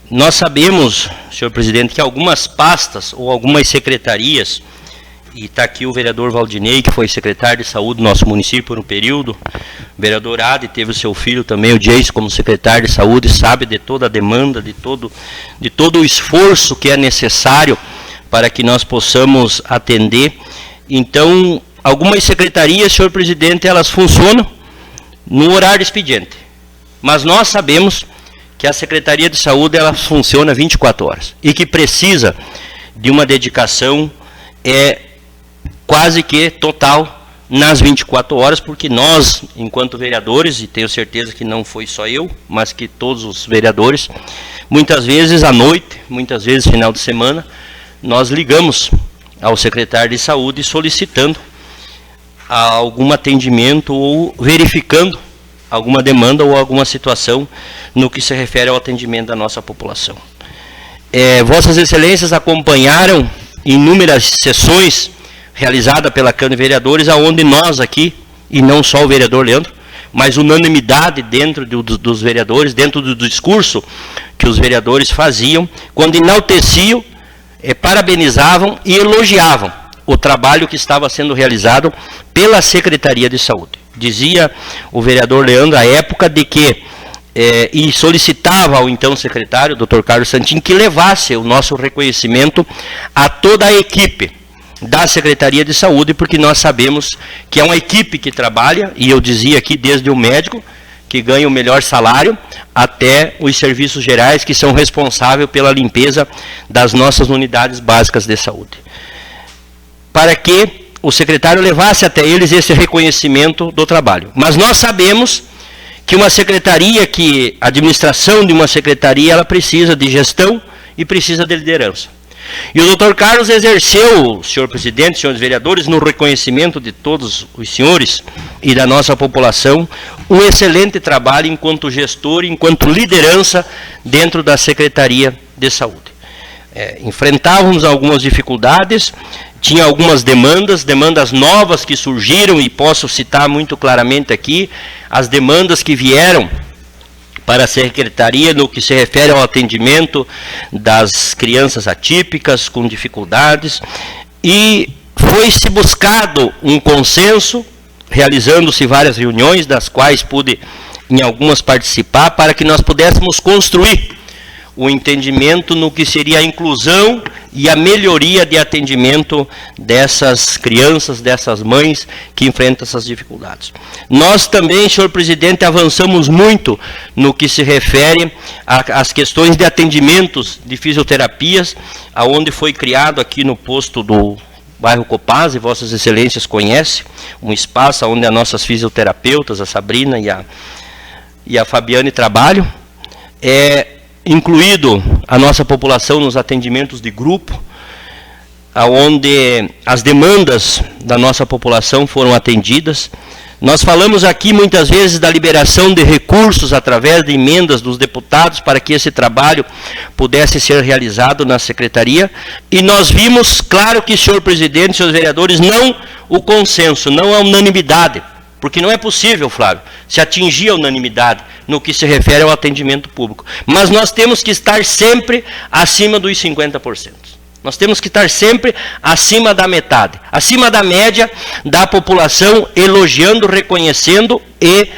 Nós sabemos, senhor presidente, que algumas pastas ou algumas secretarias, e está aqui o vereador Valdinei, que foi secretário de saúde do nosso município por um período, o vereador Ade teve o seu filho também, o Jace, como secretário de saúde, sabe de toda a demanda, de todo o esforço que é necessário para que nós possamos atender. Então, algumas secretarias, senhor presidente, elas funcionam no horário expediente, mas nós sabemos que a Secretaria de Saúde ela funciona 24 horas e que precisa de uma dedicação quase que total nas 24 horas, porque nós, enquanto vereadores, e tenho certeza que não foi só eu, mas que todos os vereadores, muitas vezes à noite, muitas vezes final de semana, nós ligamos ao secretário de saúde solicitando algum atendimento ou verificando alguma demanda ou alguma situação no que se refere ao atendimento da nossa população. Vossas Excelências acompanharam inúmeras sessões realizadas pela Câmara de Vereadores, aonde nós aqui, e não só o vereador Leandro, mas unanimidade dentro dos vereadores, dentro do discurso que os vereadores faziam, quando enalteciam, parabenizavam e elogiavam o trabalho que estava sendo realizado pela Secretaria de Saúde. Dizia o vereador Leandro, à época, de que, e solicitava ao então secretário, Dr. Carlos Santin, que levasse o nosso reconhecimento a toda a equipe da Secretaria de Saúde, porque nós sabemos que é uma equipe que trabalha, e eu dizia aqui, desde o médico, que ganha o melhor salário, até os serviços gerais, que são responsáveis pela limpeza das nossas unidades básicas de saúde. Para que o secretário levasse até eles esse reconhecimento do trabalho. Mas nós sabemos que uma secretaria, a administração de uma secretaria, ela precisa de gestão e precisa de liderança. E o Dr. Carlos exerceu, senhor presidente, senhores vereadores, no reconhecimento de todos os senhores e da nossa população, um excelente trabalho enquanto gestor, enquanto liderança dentro da Secretaria de Saúde. Enfrentávamos algumas dificuldades, tinha algumas demandas novas que surgiram, e posso citar muito claramente aqui as demandas que vieram para a Secretaria no que se refere ao atendimento das crianças atípicas com dificuldades, e foi-se buscado um consenso, realizando-se várias reuniões, das quais pude em algumas participar, para que nós pudéssemos construir o entendimento no que seria a inclusão e a melhoria de atendimento dessas crianças, dessas mães que enfrentam essas dificuldades. Nós também, senhor presidente, avançamos muito no que se refere às questões de atendimentos de fisioterapias, aonde foi criado aqui no posto do bairro Copaz, e vossas excelências conhecem, um espaço onde as nossas fisioterapeutas, a Sabrina e a Fabiane, trabalham. Incluído a nossa população nos atendimentos de grupo, onde as demandas da nossa população foram atendidas. Nós falamos aqui muitas vezes da liberação de recursos através de emendas dos deputados para que esse trabalho pudesse ser realizado na Secretaria, e nós vimos, claro que, senhor presidente, senhores vereadores, não o consenso, não a unanimidade, porque não é possível, Flávio, se atingir a unanimidade no que se refere ao atendimento público. Mas nós temos que estar sempre acima dos 50%. Nós temos que estar sempre acima da metade, acima da média da população, elogiando, reconhecendo e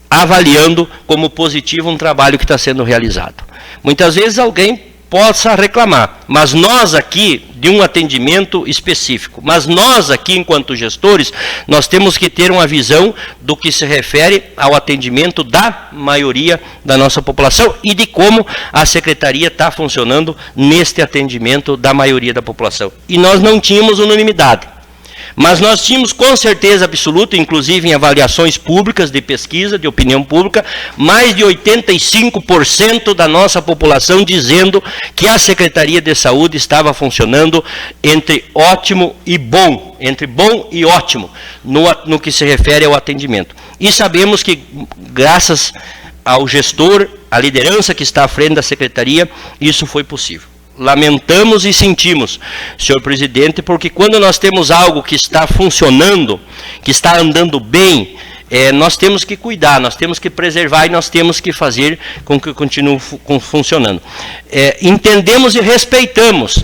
avaliando como positivo um trabalho que está sendo realizado. Muitas vezes alguém possa reclamar, mas nós aqui, de um atendimento específico, mas nós aqui, enquanto gestores, nós temos que ter uma visão do que se refere ao atendimento da maioria da nossa população e de como a Secretaria está funcionando neste atendimento da maioria da população. E nós não tínhamos unanimidade. Mas nós tínhamos com certeza absoluta, inclusive em avaliações públicas de pesquisa, de opinião pública, mais de 85% da nossa população dizendo que a Secretaria de Saúde estava funcionando entre ótimo e bom, entre bom e ótimo, no que se refere ao atendimento. E sabemos que, graças ao gestor, à liderança que está à frente da Secretaria, isso foi possível. Lamentamos e sentimos, senhor presidente, porque quando nós temos algo que está funcionando, que está andando bem, nós temos que cuidar, nós temos que preservar e nós temos que fazer com que continue funcionando. Entendemos e respeitamos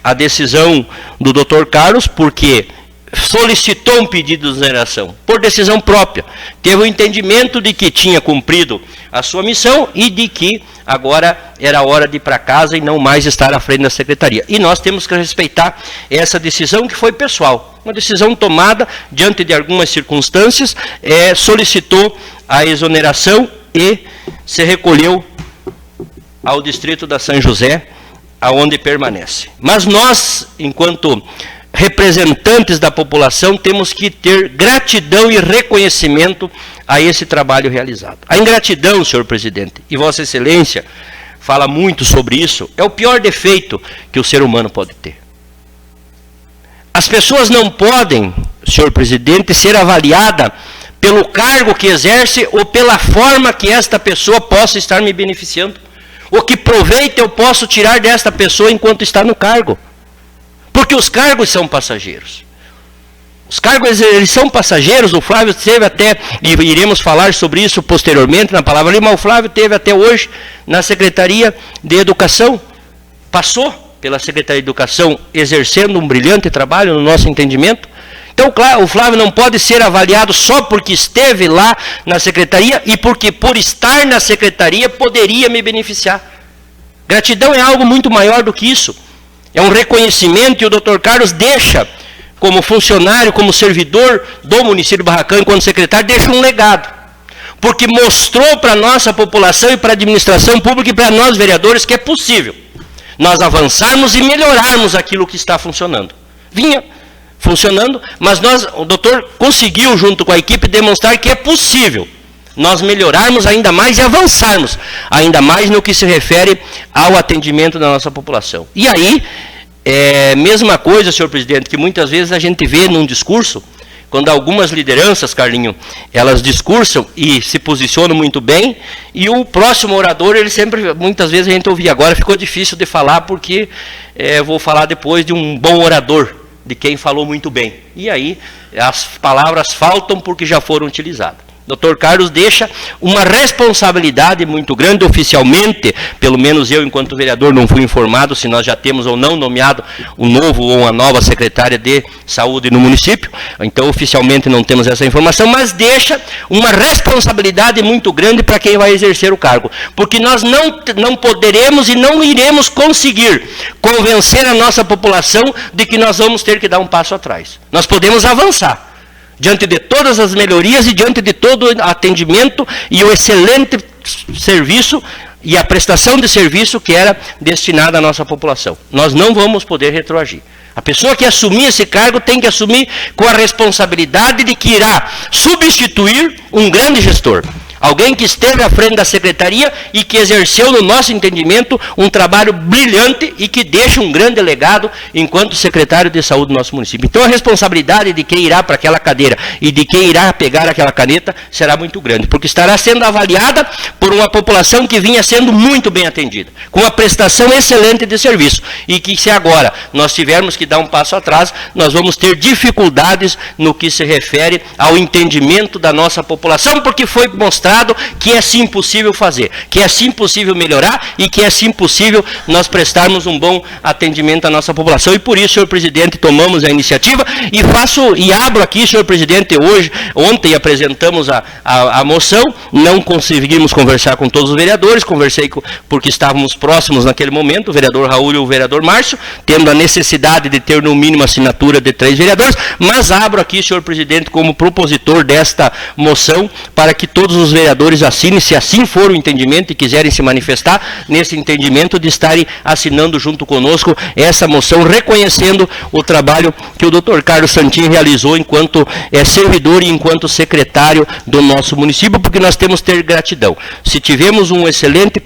a decisão do Dr. Carlos, porque solicitou um pedido de exoneração, por decisão própria. Teve o entendimento de que tinha cumprido a sua missão e de que agora era hora de ir para casa e não mais estar à frente da Secretaria. E nós temos que respeitar essa decisão que foi pessoal, uma decisão tomada diante de algumas circunstâncias, solicitou a exoneração e se recolheu ao distrito da São José, aonde permanece. Mas nós, enquanto representantes da população, temos que ter gratidão e reconhecimento a esse trabalho realizado. A ingratidão, senhor presidente, e Vossa Excelência fala muito sobre isso, é o pior defeito que o ser humano pode ter. As pessoas não podem, senhor presidente, ser avaliada pelo cargo que exerce ou pela forma que esta pessoa possa estar me beneficiando, ou que proveito eu posso tirar desta pessoa enquanto está no cargo. Porque os cargos são passageiros. Os cargos, eles são passageiros. O Flávio teve até, e iremos falar sobre isso posteriormente na palavra ali, mas o Flávio teve até hoje na Secretaria de Educação. Passou pela Secretaria de Educação exercendo um brilhante trabalho no nosso entendimento. Então, claro, o Flávio não pode ser avaliado só porque esteve lá na Secretaria e porque por estar na Secretaria poderia me beneficiar. Gratidão é algo muito maior do que isso. É um reconhecimento e o Dr. Carlos deixa, como funcionário, como servidor do município de Barracão, enquanto secretário, deixa um legado. Porque mostrou para a nossa população e para a administração pública e para nós vereadores que é possível nós avançarmos e melhorarmos aquilo que está funcionando. Vinha funcionando, mas o doutor conseguiu, junto com a equipe, demonstrar que é possível nós melhorarmos ainda mais e avançarmos ainda mais no que se refere ao atendimento da nossa população. E aí, mesma coisa, senhor presidente, que muitas vezes a gente vê num discurso, quando algumas lideranças, Carlinho, elas discursam e se posicionam muito bem, e o próximo orador, ele sempre, muitas vezes a gente ouvia, agora ficou difícil de falar, porque vou falar depois de um bom orador, de quem falou muito bem. E aí, as palavras faltam porque já foram utilizadas. Dr. Carlos deixa uma responsabilidade muito grande, oficialmente, pelo menos eu, enquanto vereador, não fui informado se nós já temos ou não nomeado um novo ou uma nova secretária de saúde no município, então oficialmente não temos essa informação, mas deixa uma responsabilidade muito grande para quem vai exercer o cargo, porque nós não poderemos e não iremos conseguir convencer a nossa população de que nós vamos ter que dar um passo atrás. Nós podemos avançar, diante de todas as melhorias e diante de todo o atendimento e o excelente serviço e a prestação de serviço que era destinada à nossa população. Nós não vamos poder retroagir. A pessoa que assumir esse cargo tem que assumir com a responsabilidade de que irá substituir um grande gestor. Alguém que esteve à frente da secretaria e que exerceu, no nosso entendimento, um trabalho brilhante e que deixa um grande legado enquanto secretário de saúde do nosso município. Então a responsabilidade de quem irá para aquela cadeira e de quem irá pegar aquela caneta será muito grande, porque estará sendo avaliada por uma população que vinha sendo muito bem atendida, com uma prestação excelente de serviço, e que se agora nós tivermos que dar um passo atrás, nós vamos ter dificuldades no que se refere ao entendimento da nossa população, porque foi mostrado demonstrado que é sim possível fazer, que é sim possível melhorar e que é sim possível nós prestarmos um bom atendimento à nossa população. E por isso, senhor presidente, tomamos a iniciativa e abro aqui, senhor presidente, ontem apresentamos a moção, não conseguimos conversar com todos os vereadores, conversei porque estávamos próximos naquele momento, o vereador Raul e o vereador Márcio, tendo a necessidade de ter no mínimo assinatura de 3 vereadores, mas abro aqui, senhor presidente, como propositor desta moção, para que todos os vereadores assinem, se assim for o entendimento e quiserem se manifestar nesse entendimento, de estarem assinando junto conosco essa moção, reconhecendo o trabalho que o Dr. Carlos Santin realizou enquanto servidor e enquanto secretário do nosso município, porque nós temos que ter gratidão. Se tivemos um excelente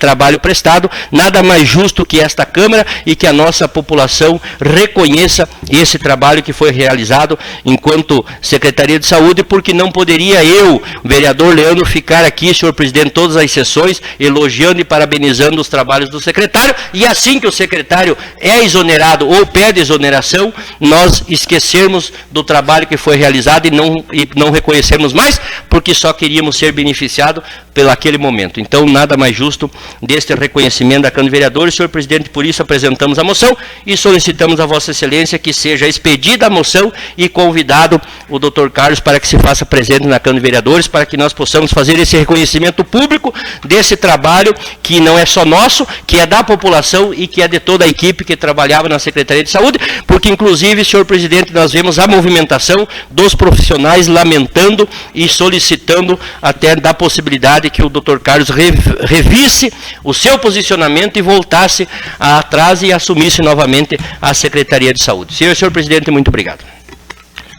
trabalho prestado, nada mais justo que esta Câmara e que a nossa população reconheça esse trabalho que foi realizado enquanto Secretaria de Saúde, porque não poderia eu, vereador Leandro, ficar aqui, senhor presidente, todas as sessões, elogiando e parabenizando os trabalhos do secretário, e assim que o secretário é exonerado ou pede exoneração, nós esquecermos do trabalho que foi realizado e não reconhecermos mais, porque só queríamos ser beneficiados pelo aquele momento. Então, nada mais justo deste reconhecimento da Câmara de Vereadores. Senhor presidente, por isso apresentamos a moção e solicitamos a Vossa Excelência que seja expedida a moção e convidado o Dr. Carlos para que se faça presente na Câmara de Vereadores, para que nós possamos fazer esse reconhecimento público desse trabalho que não é só nosso, que é da população e que é de toda a equipe que trabalhava na Secretaria de Saúde, porque inclusive, senhor presidente, nós vemos a movimentação dos profissionais lamentando e solicitando até da possibilidade que o Dr. Carlos revisse o seu posicionamento e voltasse atrás e assumisse novamente a Secretaria de Saúde. Senhor presidente, muito obrigado.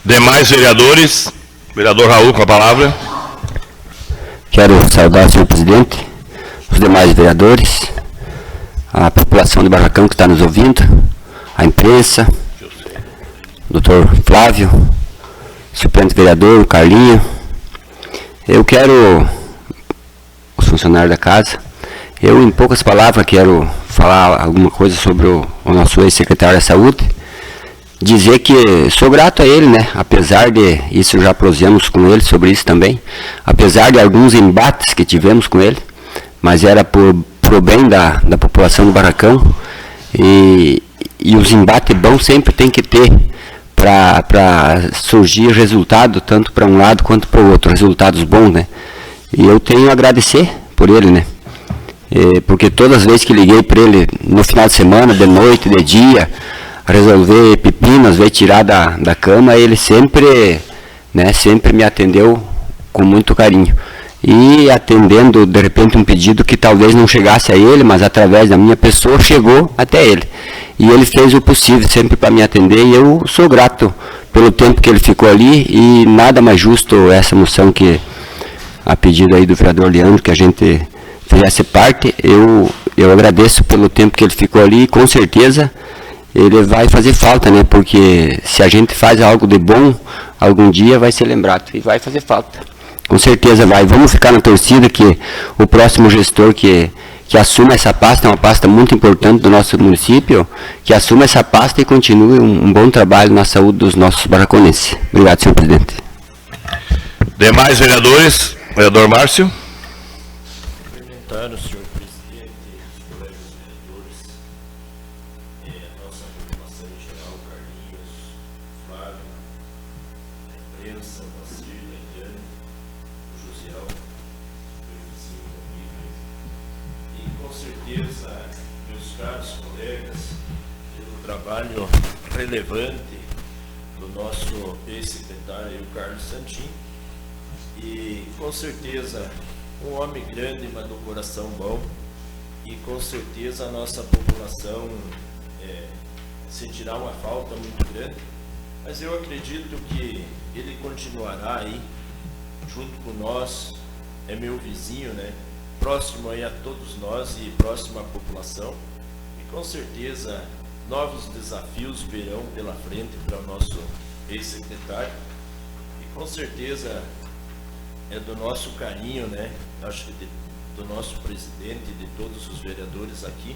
Demais vereadores, vereador Raul com a palavra. Quero saudar o senhor presidente, os demais vereadores, a população de Barracão que está nos ouvindo, a imprensa, o doutor Flávio, suplente vereador, o Carlinho. Eu quero, os funcionários da casa, eu em poucas palavras quero falar alguma coisa sobre o nosso ex-secretário da Saúde, dizer que sou grato a ele, né? Apesar de, isso já prosseguimos com ele sobre isso também, apesar de alguns embates que tivemos com ele, mas era por bem da população do Barracão, e os embates bons sempre tem que ter para surgir resultado, tanto para um lado quanto para o outro, resultados bons, né? E eu tenho a agradecer por ele, né? Porque todas as vezes que liguei para ele, no final de semana, de noite, de dia, resolver pepino, às vezes tirar da cama, ele sempre, né, sempre me atendeu com muito carinho. E atendendo, de repente, um pedido que talvez não chegasse a ele, mas através da minha pessoa chegou até ele. E ele fez o possível sempre para me atender, e eu sou grato pelo tempo que ele ficou ali, e nada mais justo essa moção que, a pedido aí do vereador Leandro, que a gente fizesse parte. Eu agradeço pelo tempo que ele ficou ali, e com certeza ele vai fazer falta, né? Porque se a gente faz algo de bom, algum dia vai ser lembrado, e vai fazer falta. Com certeza vai. Vamos ficar na torcida que o próximo gestor que assuma essa pasta, é uma pasta muito importante do nosso município, que assuma essa pasta e continue um bom trabalho na saúde dos nossos barraconenses. Obrigado, senhor presidente. Demais vereadores, vereador Márcio. Cumprimentando o senhor presidente, os colegas vereadores, a nossa população em geral, Carlinhos, Flávio, a imprensa, o Macir, a Eliane, o Josiel, meu vizinho comigo, e com certeza, meus caros colegas, pelo trabalho relevante do nosso ex-secretário, o Carlos Santin, e com certeza um homem grande, mas do coração bom, e com certeza a nossa população sentirá uma falta muito grande, mas eu acredito que ele continuará aí junto com nós, é meu vizinho, né? Próximo aí a todos nós e próximo à população, e com certeza novos desafios virão pela frente para o nosso ex-secretário, e com certeza é do nosso carinho, né? Acho que do nosso presidente e de todos os vereadores aqui,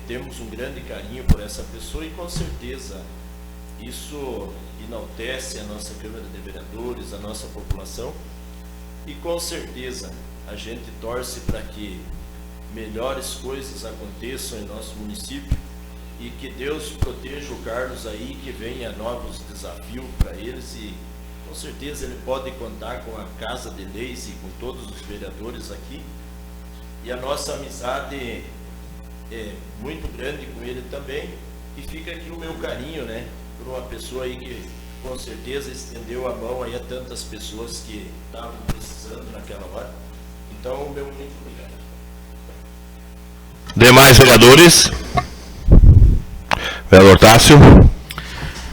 temos um grande carinho por essa pessoa, e com certeza isso enaltece a nossa Câmara de Vereadores, a nossa população, E com certeza a gente torce para que melhores coisas aconteçam em nosso município e que Deus proteja o Carlos aí, que venha novos desafios para eles, e com certeza ele pode contar com a Casa de Leis e com todos os vereadores aqui. E a nossa amizade é muito grande com ele também, e fica aqui o meu carinho, né, por uma pessoa aí que com certeza estendeu a mão aí a tantas pessoas que estavam precisando naquela hora. Então, o meu muito obrigado. Demais vereadores? Vereador Tássio.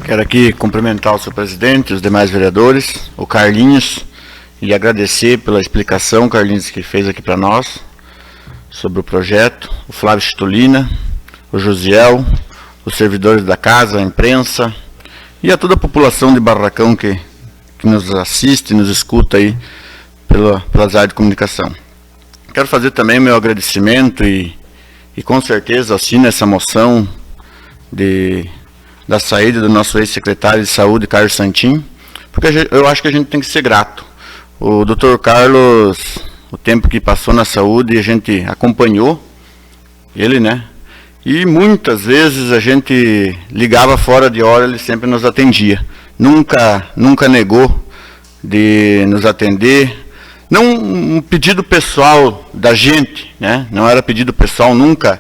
Quero aqui cumprimentar o senhor presidente, os demais vereadores, o Carlinhos, e agradecer pela explicação, Carlinhos, que fez aqui para nós sobre o projeto, o Flávio Chitolina, o Josiel, os servidores da casa, a imprensa e a toda a população de Barracão que nos assiste, nos escuta aí pelas áreas de comunicação. Quero fazer também meu agradecimento e com certeza assino essa moção da saída do nosso ex-secretário de Saúde, Carlos Santin, porque eu acho que a gente tem que ser grato. O Dr. Carlos, o tempo que passou na saúde, a gente acompanhou ele, né? E muitas vezes a gente ligava fora de hora, ele sempre nos atendia. Nunca negou de nos atender. Não um pedido pessoal da gente, né? Não era pedido pessoal, nunca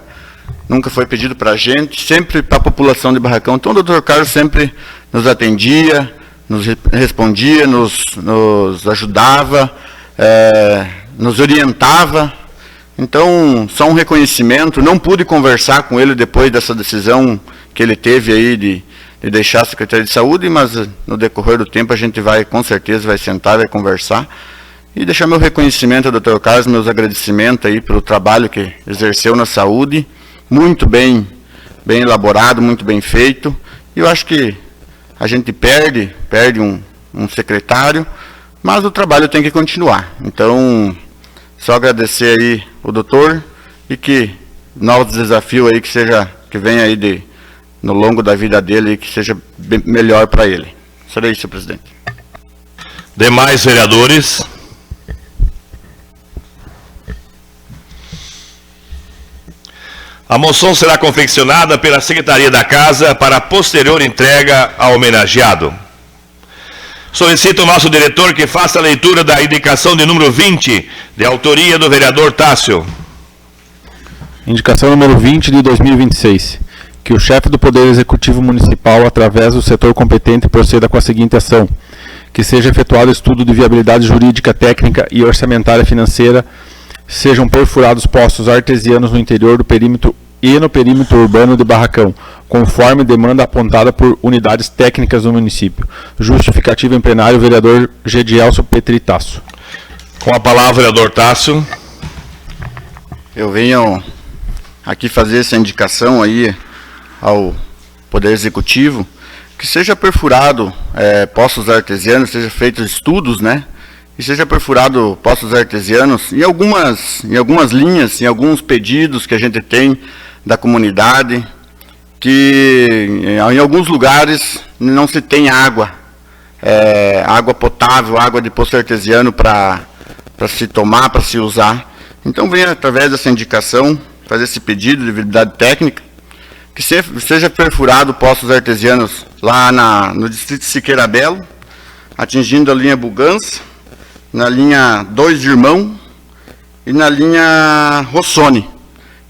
foi pedido para a gente, sempre para a população de Barracão. Então o Dr. Carlos sempre nos atendia, nos respondia, nos ajudava, nos orientava. Então, só um reconhecimento. Não pude conversar com ele depois dessa decisão que ele teve aí de deixar a Secretaria de Saúde, mas no decorrer do tempo a gente vai, com certeza, vai sentar, vai conversar. E deixar meu reconhecimento ao Dr. Carlos, meus agradecimentos aí pelo trabalho que exerceu na saúde, muito bem elaborado, muito bem feito. E eu acho que a gente perde um secretário, mas o trabalho tem que continuar. Então, só agradecer aí o doutor e que novos desafios aí que venha aí no longo da vida dele, que seja melhor para ele. Será isso, senhor presidente. Demais vereadores? A moção será confeccionada pela Secretaria da Casa para posterior entrega ao homenageado. Solicito ao nosso diretor que faça a leitura da indicação de número 20, de autoria do vereador Tássio. Indicação número 20 de 2026. Que o chefe do Poder Executivo Municipal, através do setor competente, proceda com a seguinte ação. Que seja efetuado estudo de viabilidade jurídica, técnica e orçamentária financeira, sejam perfurados poços artesianos no interior do perímetro e no perímetro urbano de Barracão, conforme demanda apontada por unidades técnicas do município. Justificativa em plenário, o vereador Gedielson Petri Tasso. Com a palavra, vereador Tássio. Eu venho aqui fazer essa indicação aí ao Poder Executivo, que seja perfurado poços artesianos, seja feitos estudos, né? E seja perfurado poços artesianos em algumas linhas, em alguns pedidos que a gente tem da comunidade, que em alguns lugares não se tem água potável, água de poço artesiano para se tomar, para se usar. Então venha através dessa indicação fazer esse pedido de viabilidade técnica, que seja perfurado poços artesianos lá no distrito de Siqueira Belo, atingindo a linha Bugança, na linha 2 de Irmão e na linha Rossoni,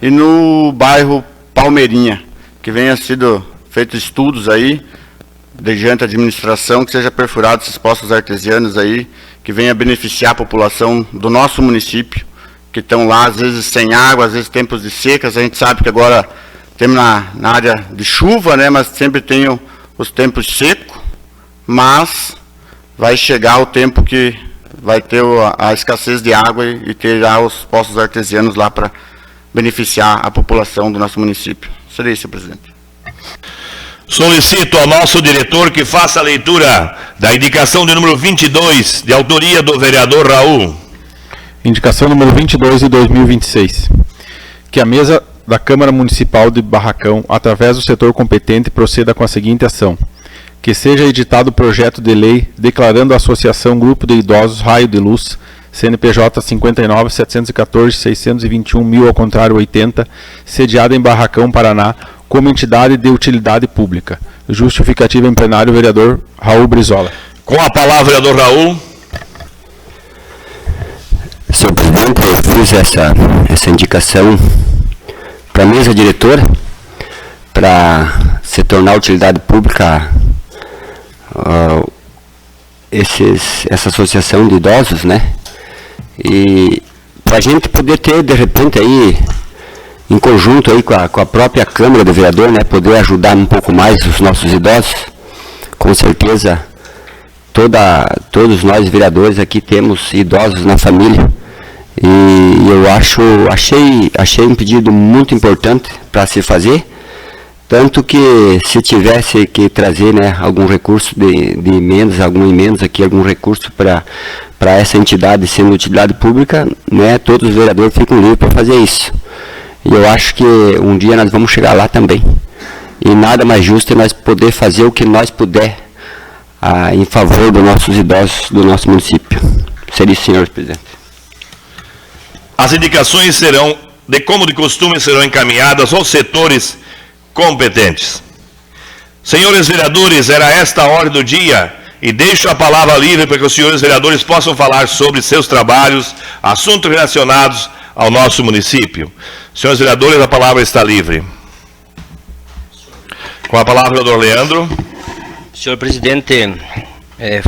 e no bairro Palmeirinha, que venha sido feitos estudos aí, mediante a administração, que seja perfurado esses poços artesianos aí, que venha beneficiar a população do nosso município, que estão lá, às vezes sem água, às vezes tempos de secas. A gente sabe que agora temos na área de chuva, né, mas sempre tem os tempos secos, mas vai chegar o tempo que vai ter a escassez de água e terá os poços artesianos lá para beneficiar a população do nosso município. Seria isso, senhor presidente. Solicito ao nosso diretor que faça a leitura da indicação de número 22, de autoria do vereador Raul. Indicação número 22 de 2026. Que a mesa da Câmara Municipal de Barracão, através do setor competente, proceda com a seguinte ação. Que seja editado o projeto de lei declarando a Associação Grupo de Idosos Raio de Luz CNPJ 59 714 621 1000 ao contrário 80, sediada em Barracão, Paraná, como entidade de utilidade pública. Justificativa em plenário, vereador Raul Brizola. Com a palavra, vereador Raul. Senhor presidente, eu fiz essa indicação para a mesa diretora, para se tornar utilidade pública essa associação de idosos, né? E para a gente poder ter, de repente, aí, em conjunto aí com a própria Câmara do Vereador, né, poder ajudar um pouco mais os nossos idosos. Com certeza, todos nós vereadores aqui temos idosos na família. E eu achei um pedido muito importante para se fazer, tanto que se tivesse que trazer, né, algum recurso de emendas, algum recurso para essa entidade sendo utilidade pública, né, todos os vereadores ficam livres para fazer isso. E eu acho que um dia nós vamos chegar lá também. E nada mais justo é nós poder fazer o que nós puder em favor dos nossos idosos do nosso município. Seria isso, senhor presidente. As indicações serão, como de costume, serão encaminhadas aos setores competentes. Senhores vereadores, era esta a ordem do dia e deixo a palavra livre para que os senhores vereadores possam falar sobre seus trabalhos, assuntos relacionados ao nosso município. Senhores vereadores, a palavra está livre. Com a palavra, vereador Leandro. Senhor presidente,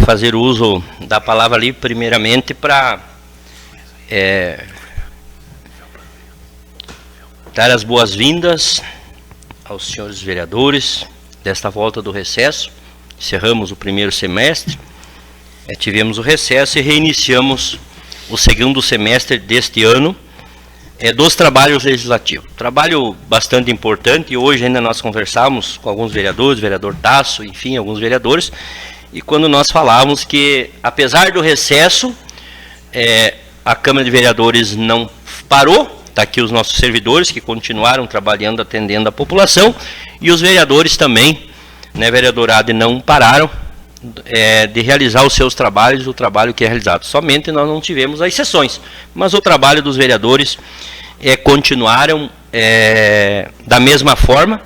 fazer uso da palavra livre primeiramente para dar as boas-vindas aos senhores vereadores desta volta do recesso. Encerramos o primeiro semestre, tivemos o recesso e reiniciamos o segundo semestre deste ano dos trabalhos legislativos. Trabalho bastante importante, e hoje ainda nós conversamos com alguns vereadores, vereador Tasso, enfim, alguns vereadores, e quando nós falávamos que, apesar do recesso, a Câmara de Vereadores não parou. Está aqui os nossos servidores que continuaram trabalhando, atendendo a população, e os vereadores também, né, vereadorado, não pararam de realizar os seus trabalhos, o trabalho que é realizado. Somente nós não tivemos as sessões, mas o trabalho dos vereadores continuaram da mesma forma.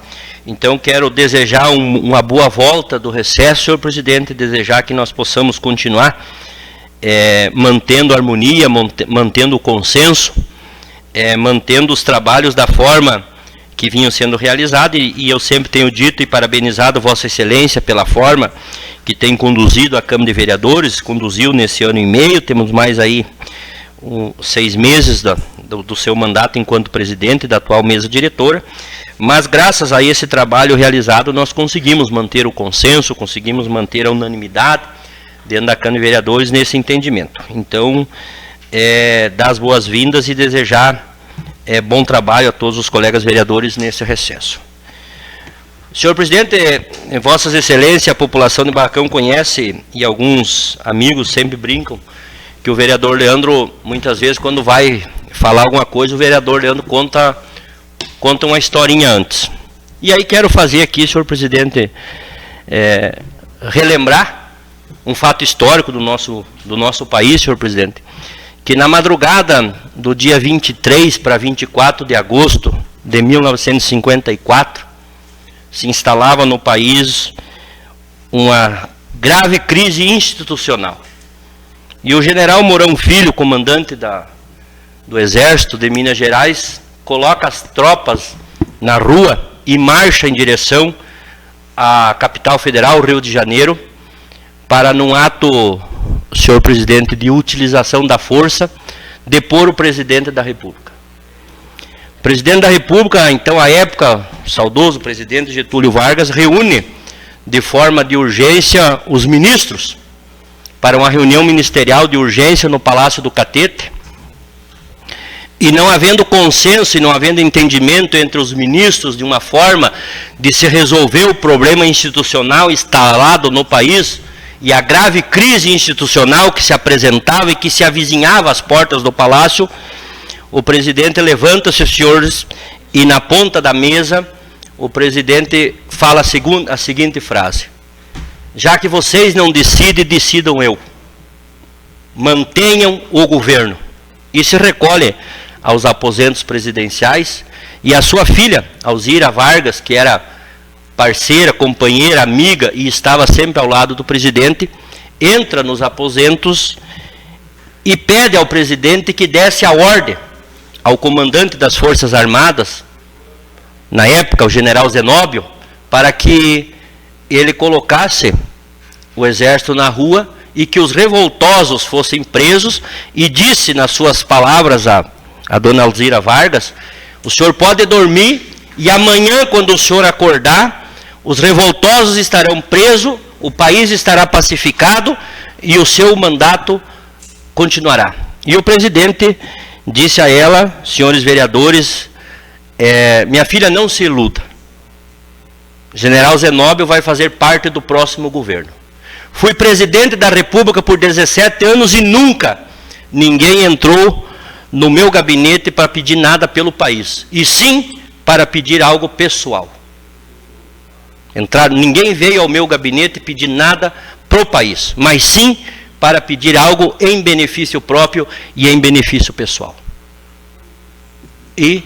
Então quero desejar uma boa volta do recesso, senhor presidente, desejar que nós possamos continuar mantendo a harmonia, mantendo o consenso, mantendo os trabalhos da forma que vinham sendo realizados, e eu sempre tenho dito e parabenizado Vossa Excelência pela forma que tem conduzido a Câmara de Vereadores, conduziu nesse ano e meio, temos mais aí 6 meses do seu mandato enquanto presidente da atual mesa diretora, mas graças a esse trabalho realizado nós conseguimos manter o consenso, conseguimos manter a unanimidade dentro da Câmara de Vereadores nesse entendimento. Então, dar as boas-vindas e desejar bom trabalho a todos os colegas vereadores nesse recesso. Senhor presidente, Vossas Excelências, a população de Barracão conhece, e alguns amigos sempre brincam, que o vereador Leandro, muitas vezes, quando vai falar alguma coisa, o vereador Leandro conta uma historinha antes. E aí quero fazer aqui, senhor presidente, relembrar um fato histórico do nosso país, senhor presidente, que na madrugada do dia 23 para 24 de agosto de 1954, se instalava no país uma grave crise institucional. E o general Mourão Filho, comandante do Exército de Minas Gerais, coloca as tropas na rua e marcha em direção à capital federal, Rio de Janeiro, para, num ato, senhor presidente, de utilização da força, depor o presidente da República. O presidente da República, então, à época, o saudoso presidente Getúlio Vargas, reúne de forma de urgência os ministros para uma reunião ministerial de urgência no Palácio do Catete, e não havendo consenso e não havendo entendimento entre os ministros de uma forma de se resolver o problema institucional instalado no país e a grave crise institucional que se apresentava e que se avizinhava às portas do palácio, o presidente levanta-se, senhores, e na ponta da mesa o presidente fala a seguinte frase: já que vocês não decidem, decidam eu. mantenham o governo. E se recolhe aos aposentos presidenciais, e a sua filha, Alzira Vargas, que era parceira, companheira, amiga e estava sempre ao lado do presidente, entra nos aposentos e pede ao presidente que desse a ordem ao comandante das Forças Armadas, na época o general Zenóbio, para que ele colocasse o exército na rua e que os revoltosos fossem presos, e disse nas suas palavras a dona Alzira Vargas: o senhor pode dormir e amanhã, quando o senhor acordar, os revoltosos estarão presos, o país estará pacificado e o seu mandato continuará. E o presidente disse a ela: senhores vereadores, minha filha, não se iluda. General Zenóbio vai fazer parte do próximo governo. Fui presidente da República por 17 anos e nunca ninguém entrou no meu gabinete para pedir nada pelo país, e sim para pedir algo pessoal. Ninguém veio ao meu gabinete pedir nada para o país, mas sim para pedir algo em benefício próprio e em benefício pessoal. E,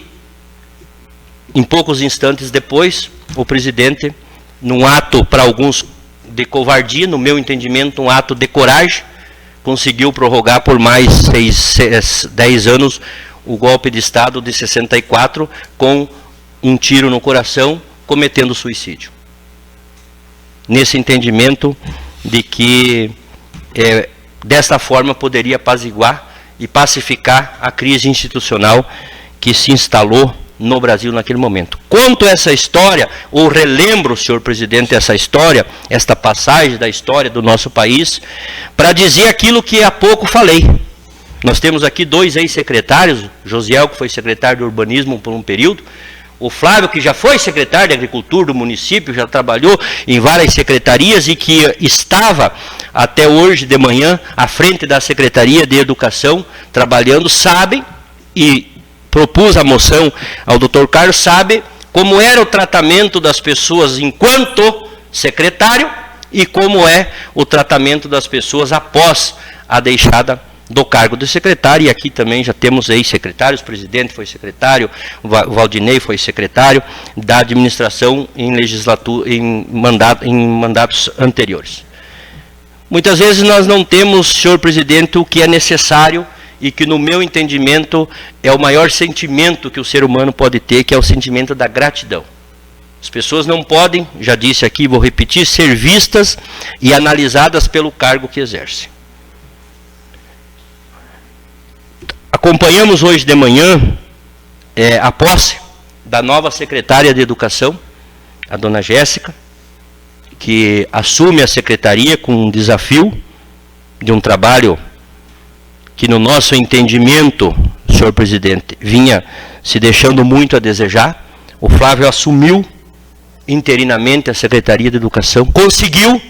em poucos instantes depois, o presidente, num ato para alguns de covardia, no meu entendimento, um ato de coragem, conseguiu prorrogar por mais 10 anos o golpe de Estado de 64, com um tiro no coração, cometendo suicídio. Nesse entendimento de que, desta forma, poderia apaziguar e pacificar a crise institucional que se instalou no Brasil naquele momento. Conto essa história, ou relembro, senhor presidente, essa história, esta passagem da história do nosso país, para dizer aquilo que há pouco falei. Nós temos aqui 2 ex-secretários, Josiel, que foi secretário de urbanismo por um período, o Flávio, que já foi secretário de agricultura do município, já trabalhou em várias secretarias e que estava até hoje de manhã à frente da Secretaria de Educação, trabalhando, sabem, e propus a moção ao Dr. Carlos, sabe como era o tratamento das pessoas enquanto secretário e como é o tratamento das pessoas após a deixada do cargo de secretário. E aqui também já temos ex-secretários, o presidente foi secretário, o Valdinei foi secretário da administração em mandatos anteriores. Muitas vezes nós não temos, senhor presidente, o que é necessário e que, no meu entendimento, é o maior sentimento que o ser humano pode ter, que é o sentimento da gratidão. As pessoas não podem, já disse aqui, vou repetir, ser vistas e analisadas pelo cargo que exercem. Acompanhamos hoje de manhã a posse da nova secretária de Educação, a dona Jéssica, que assume a secretaria com um desafio de um trabalho que, no nosso entendimento, senhor presidente, vinha se deixando muito a desejar. O Flávio assumiu interinamente a Secretaria de Educação, conseguiu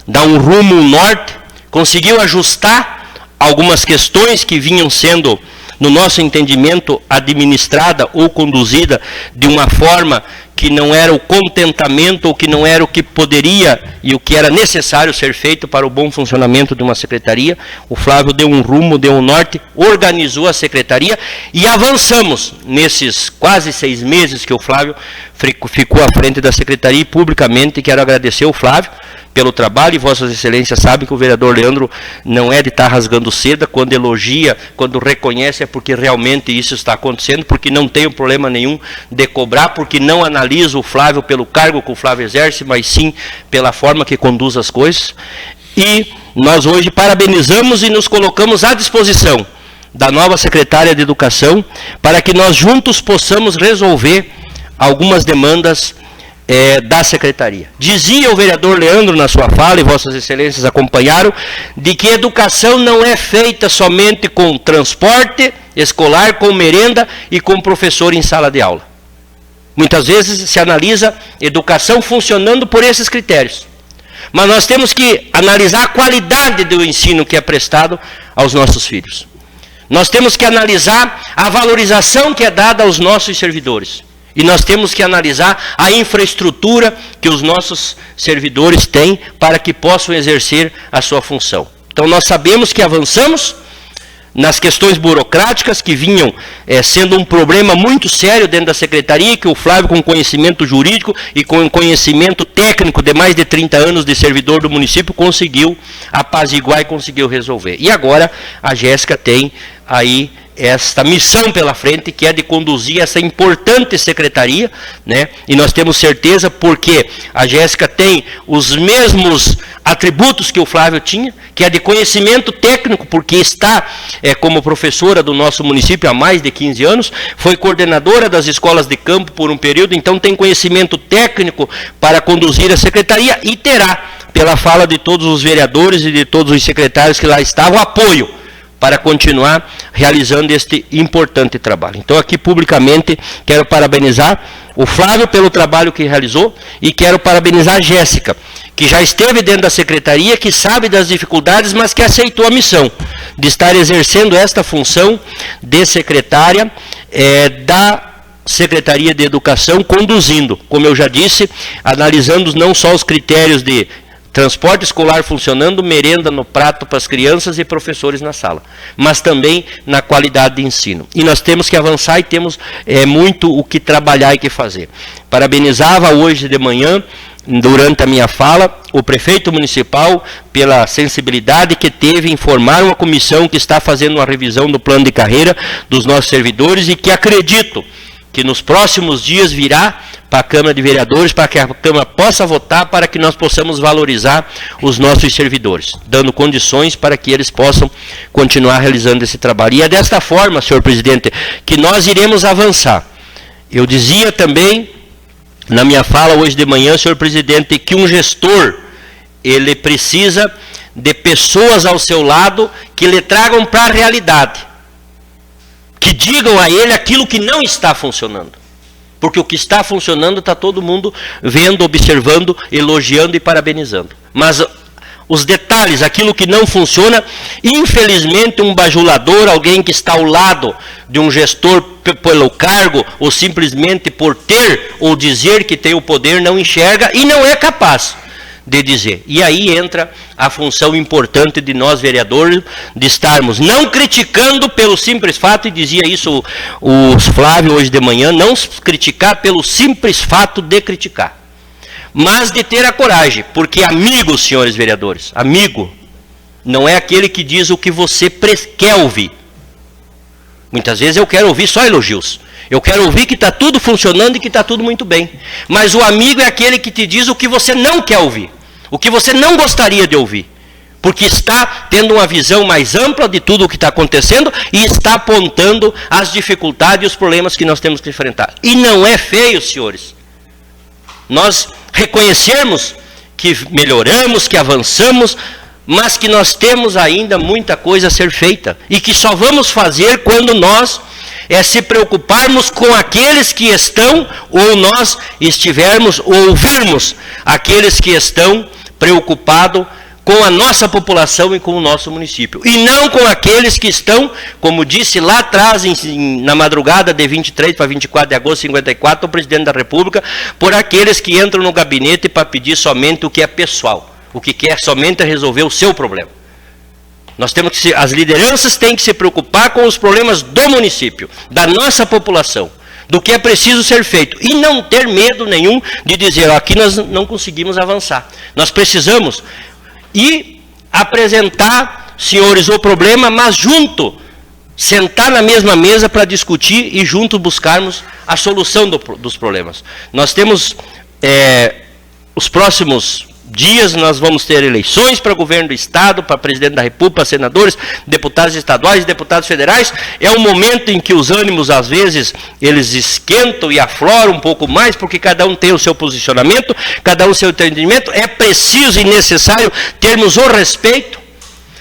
dar um rumo, um norte, conseguiu ajustar algumas questões que vinham sendo, no nosso entendimento, administrada ou conduzida de uma forma que não era o contentamento, ou que não era o que poderia e o que era necessário ser feito para o bom funcionamento de uma secretaria. O Flávio deu um rumo, deu um norte, organizou a secretaria e avançamos nesses quase 6 meses que o Flávio ficou à frente da secretaria, e publicamente quero agradecer ao Flávio pelo trabalho, e vossas excelências sabem que o vereador Leandro não é de estar rasgando seda, quando elogia, quando reconhece, é porque realmente isso está acontecendo, porque não tenho problema nenhum de cobrar, porque não analiso o Flávio pelo cargo que o Flávio exerce, mas sim pela forma que conduz as coisas. E nós hoje parabenizamos e nos colocamos à disposição da nova secretária de Educação, para que nós juntos possamos resolver algumas demandas da secretaria. Dizia o vereador Leandro na sua fala, e vossas excelências acompanharam, de que educação não é feita somente com transporte escolar, com merenda e com professor em sala de aula. Muitas vezes se analisa educação funcionando por esses critérios. Mas nós temos que analisar a qualidade do ensino que é prestado aos nossos filhos. Nós temos que analisar a valorização que é dada aos nossos servidores. E nós temos que analisar a infraestrutura que os nossos servidores têm para que possam exercer a sua função. Então nós sabemos que avançamos nas questões burocráticas que vinham sendo um problema muito sério dentro da secretaria, que o Flávio, com conhecimento jurídico e com conhecimento técnico de mais de 30 anos de servidor do município, conseguiu apaziguar e conseguiu resolver. E agora a Jéssica tem aí esta missão pela frente, que é de conduzir essa importante secretaria, né? E nós temos certeza, porque a Jéssica tem os mesmos atributos que o Flávio tinha, que é de conhecimento técnico, porque está como professora do nosso município há mais de 15 anos, foi coordenadora das escolas de campo por um período, então tem conhecimento técnico para conduzir a secretaria e terá, pela fala de todos os vereadores e de todos os secretários que lá estavam, apoio para continuar realizando este importante trabalho. Então aqui publicamente quero parabenizar o Flávio pelo trabalho que realizou e quero parabenizar a Jéssica, que já esteve dentro da secretaria, que sabe das dificuldades, mas que aceitou a missão de estar exercendo esta função de secretária da Secretaria de Educação, conduzindo, como eu já disse, analisando não só os critérios de transporte escolar funcionando, merenda no prato para as crianças e professores na sala, mas também na qualidade de ensino. E nós temos que avançar e temos muito o que trabalhar e que fazer. Parabenizava hoje de manhã, durante a minha fala, o prefeito municipal pela sensibilidade que teve em formar uma comissão que está fazendo uma revisão do plano de carreira dos nossos servidores e que acredito que nos próximos dias virá para a Câmara de Vereadores, para que a Câmara possa votar, para que nós possamos valorizar os nossos servidores, dando condições para que eles possam continuar realizando esse trabalho. E é desta forma, senhor presidente, que nós iremos avançar. Eu dizia também, na minha fala hoje de manhã, senhor presidente, que um gestor, ele precisa de pessoas ao seu lado que lhe tragam para a realidade, que digam a ele aquilo que não está funcionando. Porque o que está funcionando está todo mundo vendo, observando, elogiando e parabenizando. Mas os detalhes, aquilo que não funciona, infelizmente um bajulador, alguém que está ao lado de um gestor pelo cargo, ou simplesmente por ter ou dizer que tem o poder, não enxerga e não é capaz de dizer. E aí entra a função importante de nós, vereadores, de estarmos não criticando pelo simples fato, e dizia isso o Flávio hoje de manhã, não criticar pelo simples fato de criticar, mas de ter a coragem, porque amigo, senhores vereadores, amigo não é aquele que diz o que você quer ouvir. Muitas vezes eu quero ouvir só elogios. Eu quero ouvir que está tudo funcionando e que está tudo muito bem. Mas o amigo é aquele que te diz o que você não quer ouvir, o que você não gostaria de ouvir, porque está tendo uma visão mais ampla de tudo o que está acontecendo e está apontando as dificuldades e os problemas que nós temos que enfrentar. E não é feio, senhores, nós reconhecermos que melhoramos, que avançamos, mas que nós temos ainda muita coisa a ser feita e que só vamos fazer quando nós se preocuparmos com aqueles que estão, ou nós estivermos, ou ouvirmos aqueles que estão preocupados com a nossa população e com o nosso município. E não com aqueles que estão, como disse lá atrás, na madrugada de 23 para 24 de agosto de 54, o presidente da República, por aqueles que entram no gabinete para pedir somente o que é pessoal, o que quer somente resolver o seu problema. Nós temos que, as lideranças têm que se preocupar com os problemas do município, da nossa população, do que é preciso ser feito. E não ter medo nenhum de dizer, aqui nós não conseguimos avançar. Nós precisamos ir apresentar, senhores, o problema, mas junto, sentar na mesma mesa para discutir e junto buscarmos a solução dos problemas. Nós temos os próximos dias, nós vamos ter eleições para governo do Estado, para presidente da República, para senadores, deputados estaduais, deputados federais. É um momento em que os ânimos, às vezes, eles esquentam e afloram um pouco mais, porque cada um tem o seu posicionamento, cada um o seu entendimento. É preciso e necessário termos o respeito.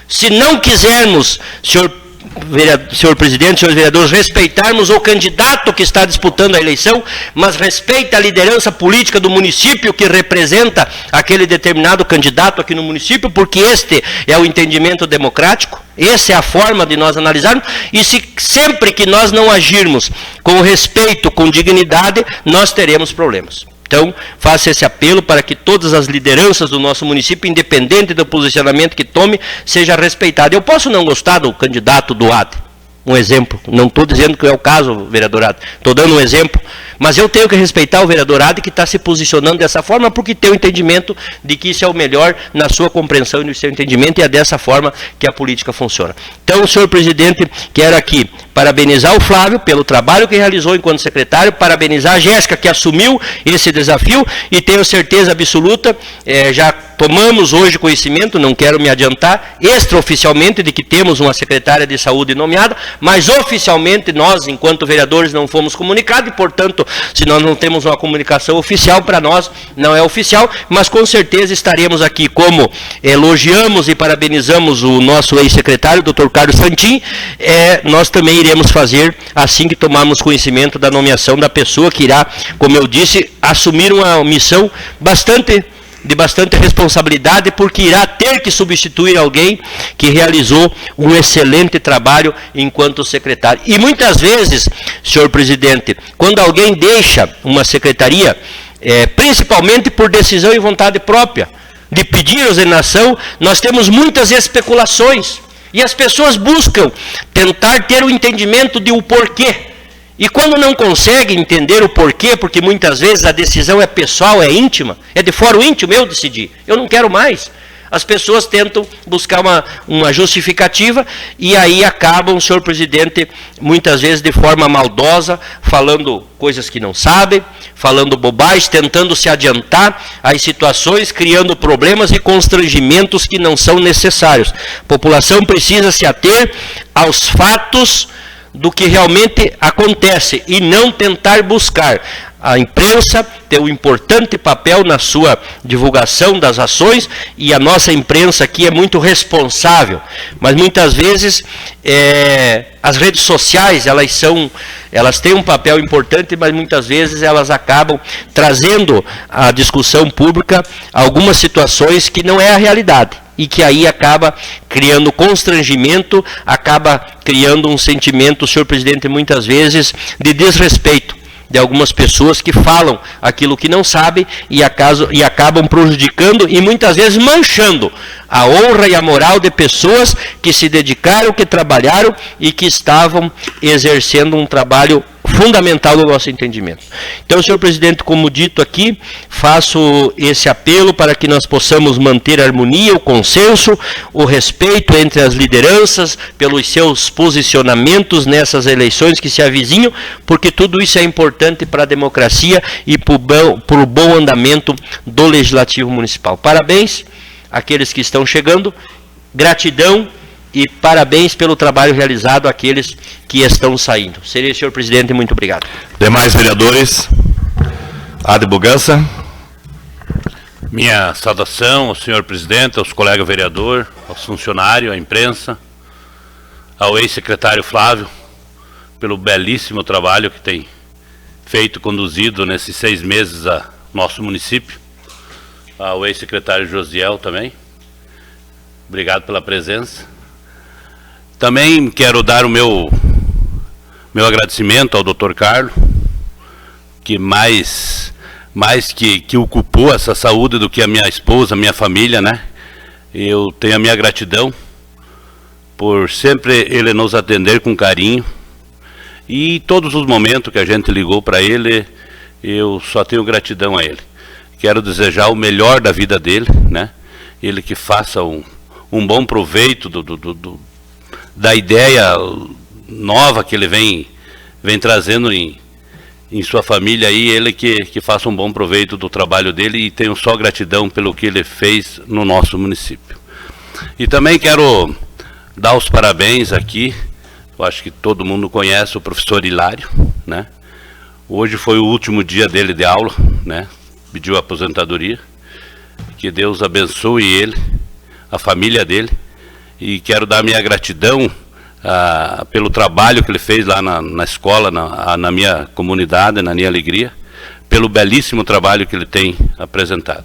Se não quisermos, senhor presidente, senhores vereadores, respeitarmos o candidato que está disputando a eleição, mas respeita a liderança política do município que representa aquele determinado candidato aqui no município, porque este é o entendimento democrático, essa é a forma de nós analisarmos, e sempre que nós não agirmos com respeito, com dignidade, nós teremos problemas. Então, faço esse apelo para que todas as lideranças do nosso município, independente do posicionamento que tome, seja respeitado. Eu posso não gostar do candidato do AD, um exemplo, não estou dizendo que é o caso, vereador AD, estou dando um exemplo, mas eu tenho que respeitar o vereador AD que está se posicionando dessa forma, porque tem o entendimento de que isso é o melhor na sua compreensão e no seu entendimento, e é dessa forma que a política funciona. Então, senhor presidente, quero aqui parabenizar o Flávio pelo trabalho que realizou enquanto secretário, parabenizar a Jéssica que assumiu esse desafio, e tenho certeza absoluta, já tomamos hoje conhecimento, não quero me adiantar, extraoficialmente, de que temos uma secretária de saúde nomeada, mas oficialmente nós, enquanto vereadores, não fomos comunicados, e, portanto, se nós não temos uma comunicação oficial, para nós não é oficial, mas com certeza estaremos aqui, como elogiamos e parabenizamos o nosso ex-secretário, Dr. Carlos Santin, nós também iremos fazer assim que tomarmos conhecimento da nomeação da pessoa que irá, como eu disse, assumir uma missão de bastante responsabilidade, porque irá ter que substituir alguém que realizou um excelente trabalho enquanto secretário. E muitas vezes, senhor presidente, quando alguém deixa uma secretaria, principalmente por decisão e vontade própria, de pedir ordenação, nós temos muitas especulações. E as pessoas buscam tentar ter o entendimento de o porquê. E quando não conseguem entender o porquê, porque muitas vezes a decisão é pessoal, é íntima, é de fora o íntimo, eu decidi, eu não quero mais. As pessoas tentam buscar uma justificativa e aí acabam, senhor presidente, muitas vezes de forma maldosa, falando coisas que não sabem, falando bobagens, tentando se adiantar às situações, criando problemas e constrangimentos que não são necessários. A população precisa se ater aos fatos do que realmente acontece e não tentar buscar. A imprensa tem um importante papel na sua divulgação das ações, e a nossa imprensa aqui é muito responsável, mas muitas vezes as redes sociais, elas têm um papel importante, mas muitas vezes elas acabam trazendo à discussão pública algumas situações que não é a realidade, e que aí acaba criando constrangimento, acaba criando um sentimento, senhor presidente, muitas vezes de desrespeito de algumas pessoas que falam aquilo que não sabem e acabam prejudicando e muitas vezes manchando a honra e a moral de pessoas que se dedicaram, que trabalharam e que estavam exercendo um trabalho fundamental no nosso entendimento. Então, senhor presidente, como dito aqui, faço esse apelo para que nós possamos manter a harmonia, o consenso, o respeito entre as lideranças pelos seus posicionamentos nessas eleições que se avizinham, porque tudo isso é importante para a democracia e para o bom andamento do Legislativo Municipal. Parabéns àqueles que estão chegando, gratidão e parabéns pelo trabalho realizado àqueles que estão saindo. Seria, senhor presidente, muito obrigado. Demais vereadores, AD Bugança. Minha saudação ao senhor presidente, aos colegas vereadores, aos funcionários, à imprensa, ao ex-secretário Flávio, pelo belíssimo trabalho que tem feito, conduzido nesses 6 meses a nosso município, ao ex-secretário Josiel também. Obrigado pela presença. Também quero dar o meu agradecimento ao Dr. Carlos, que mais que ocupou essa saúde do que a minha esposa, a minha família, né? Eu tenho a minha gratidão por sempre ele nos atender com carinho, e todos os momentos que a gente ligou para ele, eu só tenho gratidão a ele. Quero desejar o melhor da vida dele, né? Ele que faça um bom proveito da ideia nova que ele vem trazendo em sua família aí, ele que faça um bom proveito do trabalho dele, e tenho só gratidão pelo que ele fez no nosso município. E também quero dar os parabéns aqui, eu acho que todo mundo conhece o professor Hilário, né? Hoje foi o último dia dele de aula, né? Pediu aposentadoria, que Deus abençoe ele, a família dele. E quero dar minha gratidão pelo trabalho que ele fez lá na escola, na minha comunidade, na minha alegria, pelo belíssimo trabalho que ele tem apresentado.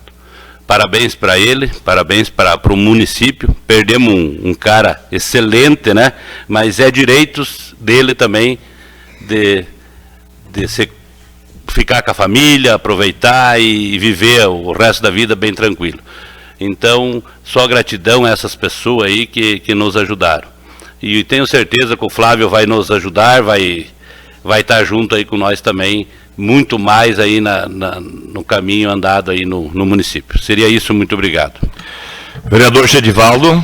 Parabéns para ele, parabéns para o município. Perdemos um cara excelente, né? Mas é direitos dele também de ser ficar com a família, aproveitar e viver o resto da vida bem tranquilo. Então, só gratidão a essas pessoas aí que nos ajudaram. E tenho certeza que o Flávio vai nos ajudar, vai estar junto aí com nós também, muito mais aí no caminho andado aí no município. Seria isso, muito obrigado. Vereador Gedivaldo.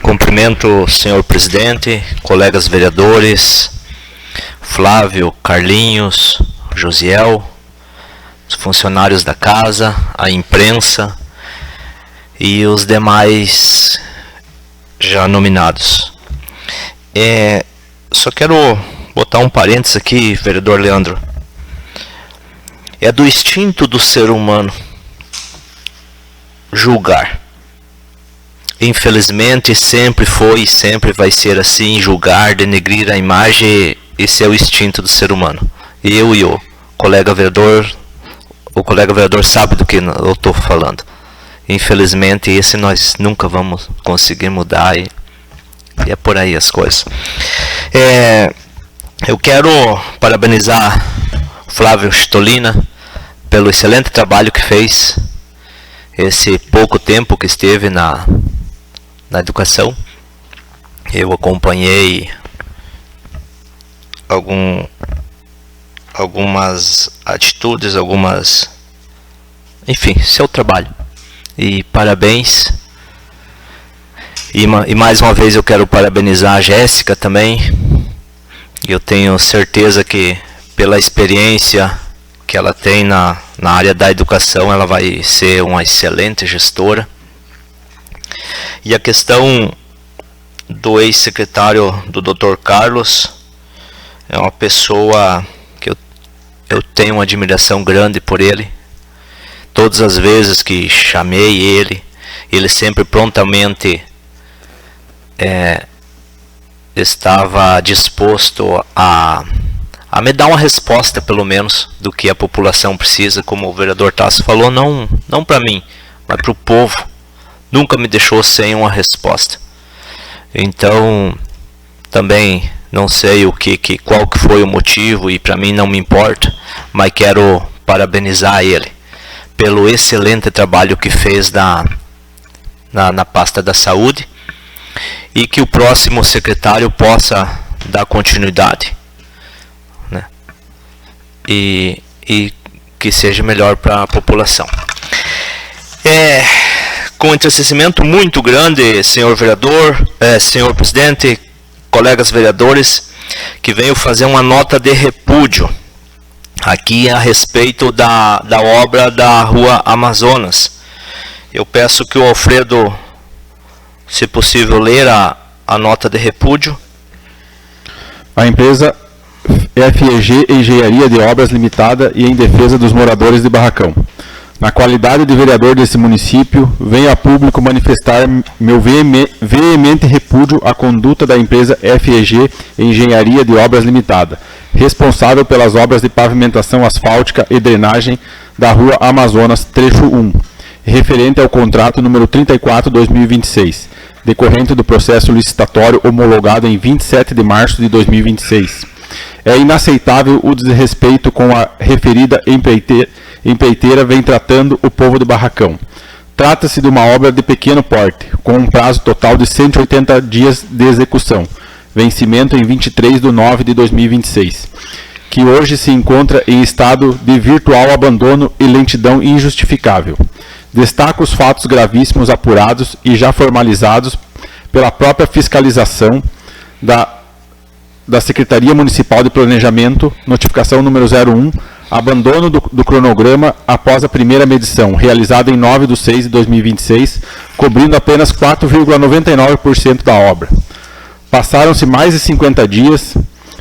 Cumprimento o senhor presidente, colegas vereadores, Flávio, Carlinhos, Josiel, os funcionários da casa, a imprensa e os demais já nominados. Só quero botar um parênteses aqui, vereador Leandro. É do instinto do ser humano julgar. Infelizmente sempre foi e sempre vai ser assim, julgar, denegrir a imagem, esse é o instinto do ser humano. Eu e o colega vereador sabe do que eu estou falando. Infelizmente esse nós nunca vamos conseguir mudar e é por aí as coisas. Eu quero parabenizar Flávio Stolina pelo excelente trabalho que fez esse pouco tempo que esteve na educação. Eu acompanhei algumas atitudes, enfim, seu trabalho. E parabéns. E mais uma vez eu quero parabenizar a Jéssica também. Eu tenho certeza que pela experiência que ela tem na área da educação, ela vai ser uma excelente gestora. E a questão do ex-secretário do Dr. Carlos, é uma pessoa que eu tenho uma admiração grande por ele. Todas as vezes que chamei ele sempre prontamente estava disposto a me dar uma resposta, pelo menos, do que a população precisa, como o vereador Tasso falou, não para mim, mas para o povo. Nunca me deixou sem uma resposta. Então, também não sei qual que foi o motivo, e para mim não me importa, mas quero parabenizar ele pelo excelente trabalho que fez na pasta da saúde, e que o próximo secretário possa dar continuidade, né? E que seja melhor para a população. Com um entristecimento muito grande, senhor vereador, senhor presidente, colegas vereadores, que venho fazer uma nota de repúdio aqui a respeito da obra da Rua Amazonas. Eu peço que o Alfredo, se possível, ler a nota de repúdio. A empresa FEG Engenharia de Obras Limitada e em defesa dos moradores de Barracão. Na qualidade de vereador desse município, venho a público manifestar meu veemente repúdio à conduta da empresa FEG Engenharia de Obras Limitada, responsável pelas obras de pavimentação asfáltica e drenagem da Rua Amazonas, trecho 1, referente ao contrato número 34/2026, decorrente do processo licitatório homologado em 27 de março de 2026. É inaceitável o desrespeito com a referida empreiteira vem tratando o povo de Barracão. Trata-se de uma obra de pequeno porte, com um prazo total de 180 dias de execução, vencimento em 23 de nove de 2026, que hoje se encontra em estado de virtual abandono e lentidão injustificável. Destaco os fatos gravíssimos apurados e já formalizados pela própria fiscalização da Secretaria Municipal de Planejamento, notificação número 01, abandono do cronograma após a primeira medição, realizada em 9/6 de 2026, cobrindo apenas 4,99% da obra. Passaram-se mais de 50 dias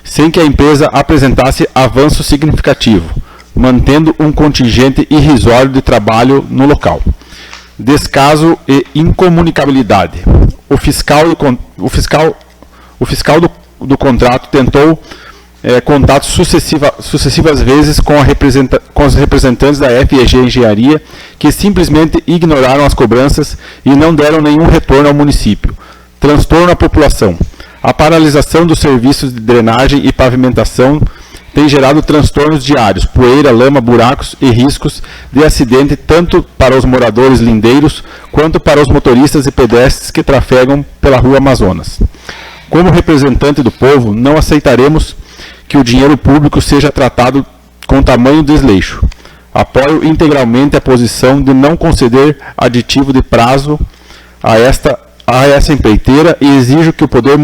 sem que a empresa apresentasse avanço significativo, mantendo um contingente irrisório de trabalho no local. Descaso e incomunicabilidade. O fiscal do contrato tentou contato sucessivas vezes com os representantes da FEG Engenharia, que simplesmente ignoraram as cobranças e não deram nenhum retorno ao município. Transtorno à população. A paralisação dos serviços de drenagem e pavimentação tem gerado transtornos diários, poeira, lama, buracos e riscos de acidente tanto para os moradores lindeiros quanto para os motoristas e pedestres que trafegam pela Rua Amazonas. Como representante do povo, não aceitaremos que o dinheiro público seja tratado com tamanho desleixo. Apoio integralmente a posição de não conceder aditivo de prazo a essa empreiteira e exijo que o Poder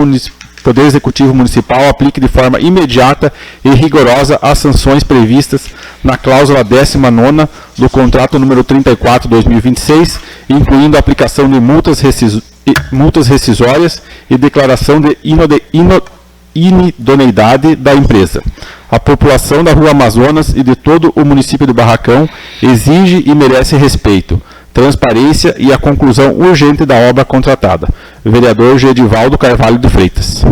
Executivo Municipal aplique de forma imediata e rigorosa as sanções previstas na cláusula 19ª do contrato número 34/2026, incluindo a aplicação de multas rescisórias e declaração de inidoneidade da empresa. A população da Rua Amazonas e de todo o município de Barracão exige e merece respeito, transparência e a conclusão urgente da obra contratada. Vereador Gedivaldo Carvalho de Freitas.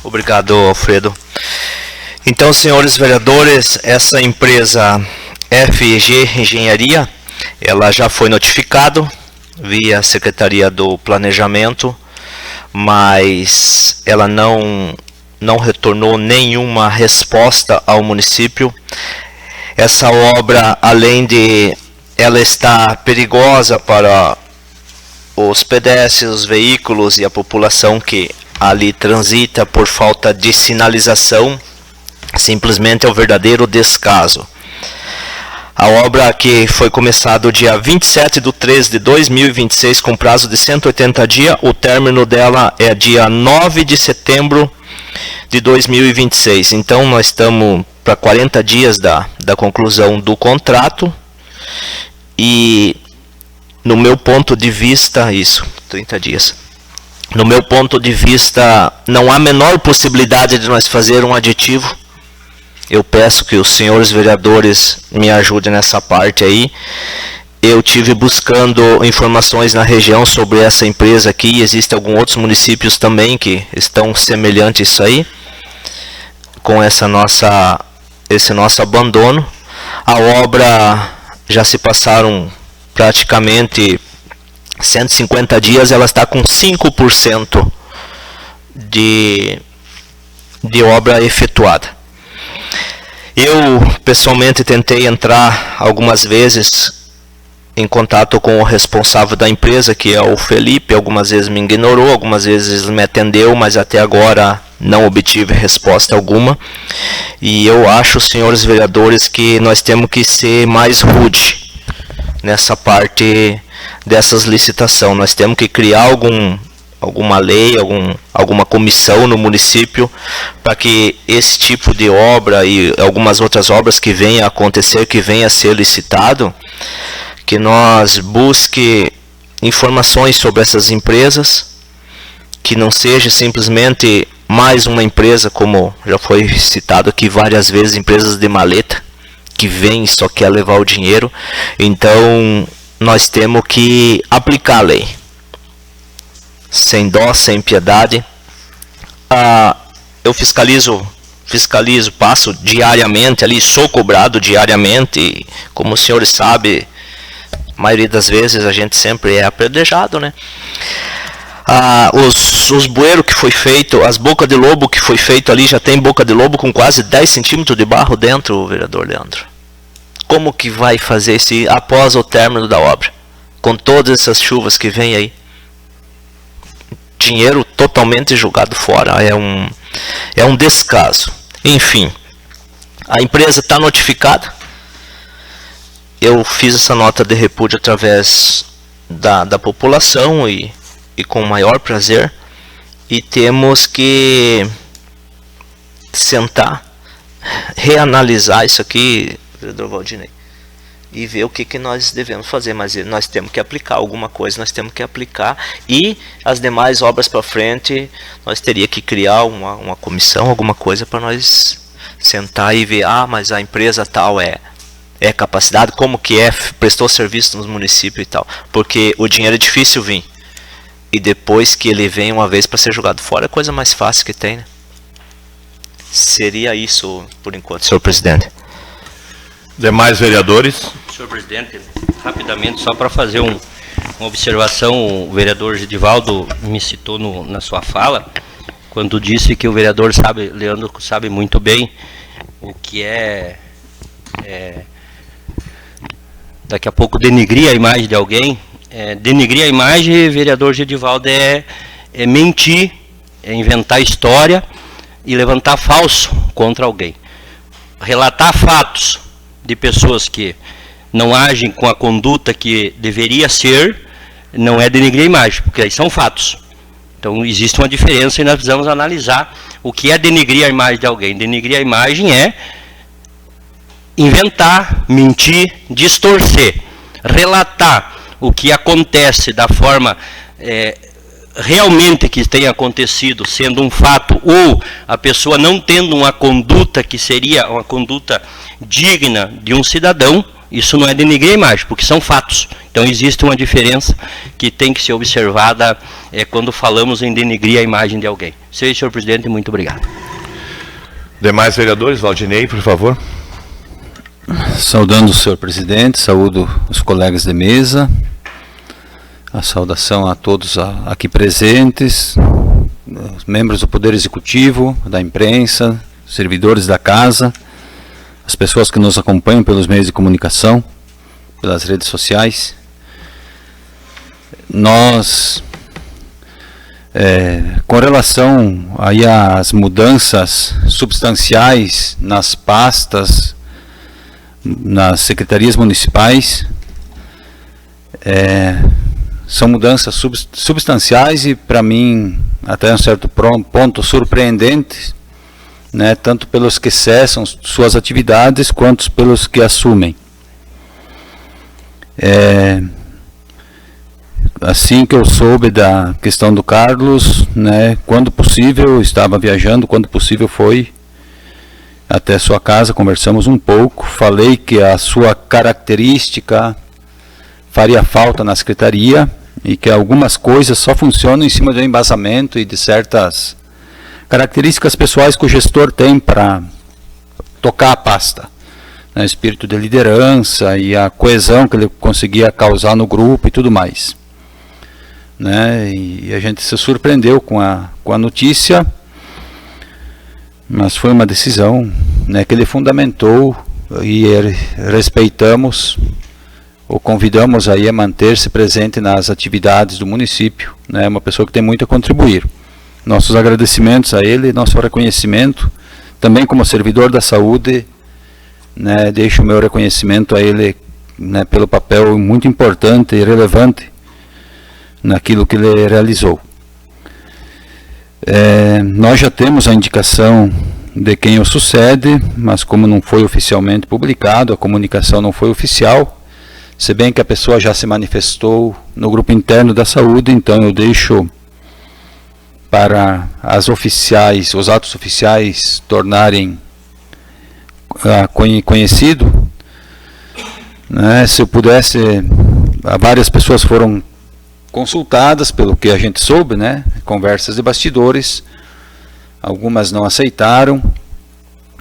Obrigado, Alfredo. Então, senhores vereadores, essa empresa FG Engenharia, ela já foi notificado via Secretaria do Planejamento, mas ela não retornou nenhuma resposta ao município. Essa obra, além de ela estar perigosa para os pedestres, os veículos e a população que ali transita por falta de sinalização, simplesmente é o verdadeiro descaso. A obra que foi começada dia 27/3/2026 com prazo de 180 dias, o término dela é dia 9 de setembro de 2026. Então nós estamos para 40 dias da conclusão do contrato e no meu ponto de vista, 30 dias. No meu ponto de vista, não há a menor possibilidade de nós fazer um aditivo. Eu peço que os senhores vereadores me ajudem nessa parte aí. Eu tive buscando informações na região sobre essa empresa aqui. Existem alguns outros municípios também que estão semelhantes a isso aí, com esse nosso abandono. A obra já se passaram praticamente 150 dias, ela está com 5% de obra efetuada. Eu pessoalmente tentei entrar algumas vezes em contato com o responsável da empresa, que é o Felipe. Algumas vezes me ignorou, algumas vezes me atendeu, mas até agora não obtive resposta alguma. E eu acho, senhores vereadores, que nós temos que ser mais rude nessa parte dessas licitações. Nós temos que criar alguma lei, alguma comissão no município para que esse tipo de obra e algumas outras obras que venham a acontecer, que venha a ser licitado, que nós busque informações sobre essas empresas, que não seja simplesmente mais uma empresa, como já foi citado aqui várias vezes, empresas de maleta, que vem e só quer levar o dinheiro. Então nós temos que aplicar a lei, sem dó, sem piedade. Eu fiscalizo, passo diariamente ali, sou cobrado diariamente, e, como os senhores sabem, a maioria das vezes a gente sempre é apedrejado, né? Os bueiros que foi feito, as bocas de lobo que foi feito ali, já tem boca de lobo com quase 10 centímetros de barro dentro, vereador Leandro. Como que vai fazer isso após o término da obra? Com todas essas chuvas que vem aí. Dinheiro totalmente jogado fora. É um descaso. Enfim, a empresa está notificada. Eu fiz essa nota de repúdio através da população e com o maior prazer. E temos que sentar, reanalisar isso aqui, vereador Valdinei, e ver o que nós devemos fazer. Mas nós temos que aplicar alguma coisa, nós temos que aplicar, e as demais obras para frente nós teria que criar uma comissão, alguma coisa para nós sentar e ver, mas a empresa tal é capacidade, como que prestou serviço nos municípios e tal, porque o dinheiro é difícil vir, e depois que ele vem uma vez para ser jogado fora, é a coisa mais fácil que tem, né? Seria isso por enquanto, senhor presidente. Demais vereadores? Senhor presidente, rapidamente, só para fazer uma observação, o vereador Gedivaldo me citou na sua fala, quando disse que o vereador Leandro sabe muito bem o que daqui a pouco denigrir a imagem de alguém. Denigrir a imagem, vereador Gedivaldo, é mentir, é inventar história e levantar falso contra alguém. Relatar fatos de pessoas que não agem com a conduta que deveria ser, não é denigrir a imagem, porque aí são fatos. Então existe uma diferença e nós precisamos analisar o que é denigrir a imagem de alguém. Denigrir a imagem é inventar, mentir, distorcer, relatar o que acontece da forma realmente que tenha acontecido, sendo um fato, ou a pessoa não tendo uma conduta que seria uma conduta digna de um cidadão. Isso não é denigrir a imagem, porque são fatos. Então existe uma diferença que tem que ser observada quando falamos em denigrir a imagem de alguém. Senhor presidente, muito obrigado. Demais vereadores, Valdinei, por favor. Saudando o senhor presidente, saúdo os colegas de mesa, a saudação a todos aqui presentes, os membros do Poder Executivo, da imprensa, servidores da casa, as pessoas que nos acompanham pelos meios de comunicação, pelas redes sociais. Nós, com relação aí às mudanças substanciais nas pastas, nas secretarias municipais, são mudanças substanciais e, para mim, até um certo ponto surpreendentes, né, tanto pelos que cessam suas atividades, quanto pelos que assumem. Assim que eu soube da questão do Carlos, né, quando possível, estava viajando, quando possível foi até sua casa, conversamos um pouco, falei que a sua característica faria falta na secretaria e que algumas coisas só funcionam em cima de um embasamento e de certas características pessoais que o gestor tem para tocar a pasta, né, espírito de liderança e a coesão que ele conseguia causar no grupo e tudo mais, né, e a gente se surpreendeu com a notícia, mas foi uma decisão, né, que ele fundamentou e respeitamos, o convidamos aí a manter-se presente nas atividades do município, né, uma pessoa que tem muito a contribuir. Nossos agradecimentos a ele, nosso reconhecimento, também como servidor da saúde, né, deixo o meu reconhecimento a ele, né, pelo papel muito importante e relevante naquilo que ele realizou. Nós já temos a indicação de quem o sucede, mas como não foi oficialmente publicado, a comunicação não foi oficial, se bem que a pessoa já se manifestou no grupo interno da saúde, então eu deixo para os atos oficiais tornarem conhecido, né, se eu pudesse, várias pessoas foram consultadas, pelo que a gente soube, né, conversas de bastidores, algumas não aceitaram,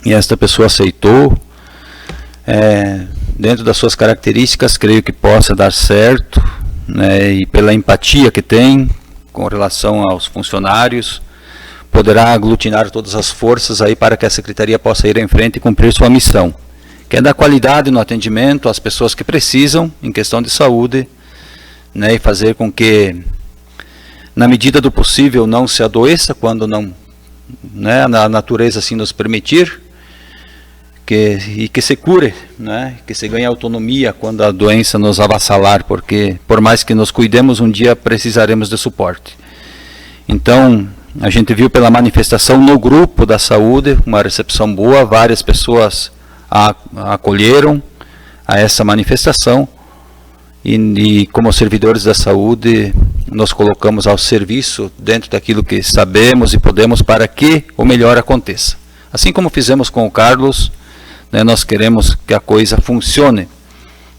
e esta pessoa aceitou, dentro das suas características, creio que possa dar certo, né, e pela empatia que tem com relação aos funcionários, poderá aglutinar todas as forças aí para que a secretaria possa ir em frente e cumprir sua missão, que é dar qualidade no atendimento às pessoas que precisam, em questão de saúde, né, e fazer com que, na medida do possível, não se adoeça quando não, né, a natureza assim nos permitir, e que se cure, né, que se ganhe autonomia quando a doença nos avassalar, porque por mais que nos cuidemos, um dia precisaremos de suporte. Então, a gente viu pela manifestação no grupo da saúde, uma recepção boa, várias pessoas acolheram a essa manifestação, e como servidores da saúde, nos colocamos ao serviço dentro daquilo que sabemos e podemos para que o melhor aconteça. Assim como fizemos com o Carlos, né, nós queremos que a coisa funcione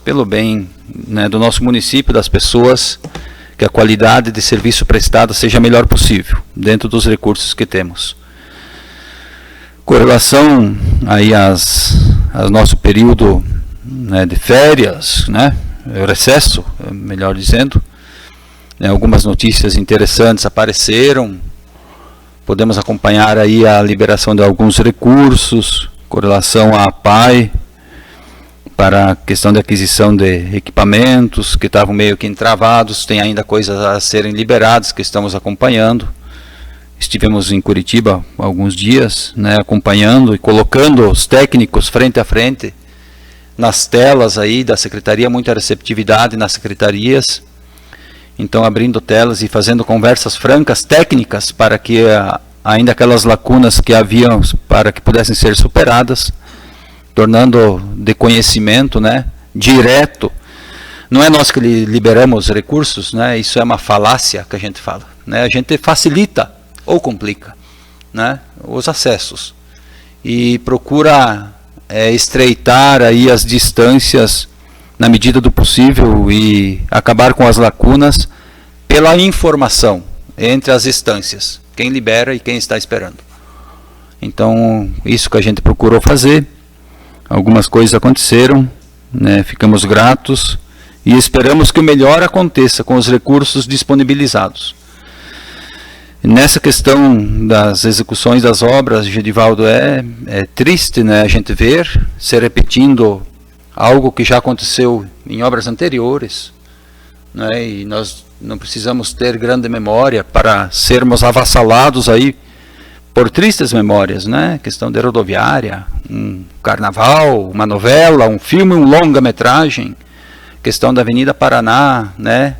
pelo bem, né, do nosso município, das pessoas, que a qualidade de serviço prestado seja a melhor possível, dentro dos recursos que temos. Com relação aí ao nosso período, né, de férias, né, recesso, melhor dizendo, né, algumas notícias interessantes apareceram, podemos acompanhar aí a liberação de alguns recursos com relação à PAI, para a questão de aquisição de equipamentos que estavam meio que entravados, tem ainda coisas a serem liberadas que estamos acompanhando. Estivemos em Curitiba há alguns dias, né, acompanhando e colocando os técnicos frente a frente nas telas aí da secretaria, muita receptividade nas secretarias. Então, abrindo telas e fazendo conversas francas, técnicas, para que ainda aquelas lacunas que haviam, para que pudessem ser superadas, tornando de conhecimento, né, direto. Não é nós que liberamos recursos, né, isso é uma falácia que a gente fala, né, a gente facilita ou complica, né, os acessos e procura estreitar aí as distâncias na medida do possível e acabar com as lacunas pela informação entre as instâncias, quem libera e quem está esperando. Então, isso que a gente procurou fazer. Algumas coisas aconteceram, né, ficamos gratos e esperamos que o melhor aconteça com os recursos disponibilizados. Nessa questão das execuções das obras, Gedivaldo, é triste, né, a gente ver se repetindo algo que já aconteceu em obras anteriores, né, e nós não precisamos ter grande memória para sermos avassalados aí por tristes memórias, né? Questão de rodoviária, um carnaval, uma novela, um filme, um longa-metragem, questão da Avenida Paraná, né?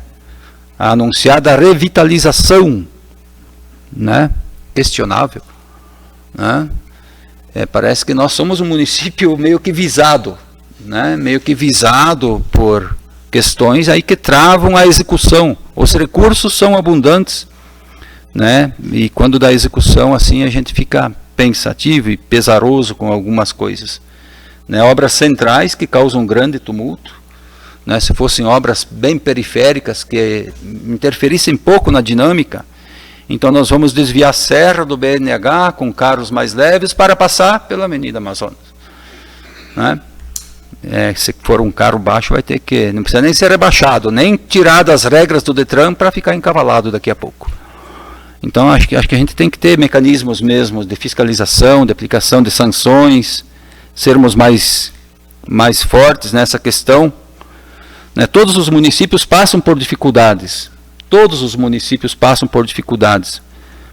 A anunciada revitalização, né? Questionável, né? Parece que nós somos um município meio que visado, né? Meio que visado por questões aí que travam a execução. Os recursos são abundantes, né? E quando dá execução assim a gente fica pensativo e pesaroso com algumas coisas, né? Obras centrais que causam grande tumulto, né? Se fossem obras bem periféricas que interferissem pouco na dinâmica, então nós vamos desviar a serra do BNH com carros mais leves para passar pela Avenida Amazonas, né? Se for um carro baixo vai ter que, não precisa nem ser rebaixado, nem tirar das regras do Detran para ficar encavalado daqui a pouco. Então, acho que a gente tem que ter mecanismos mesmo de fiscalização, de aplicação de sanções, sermos mais fortes nessa questão, né? Todos os municípios passam por dificuldades,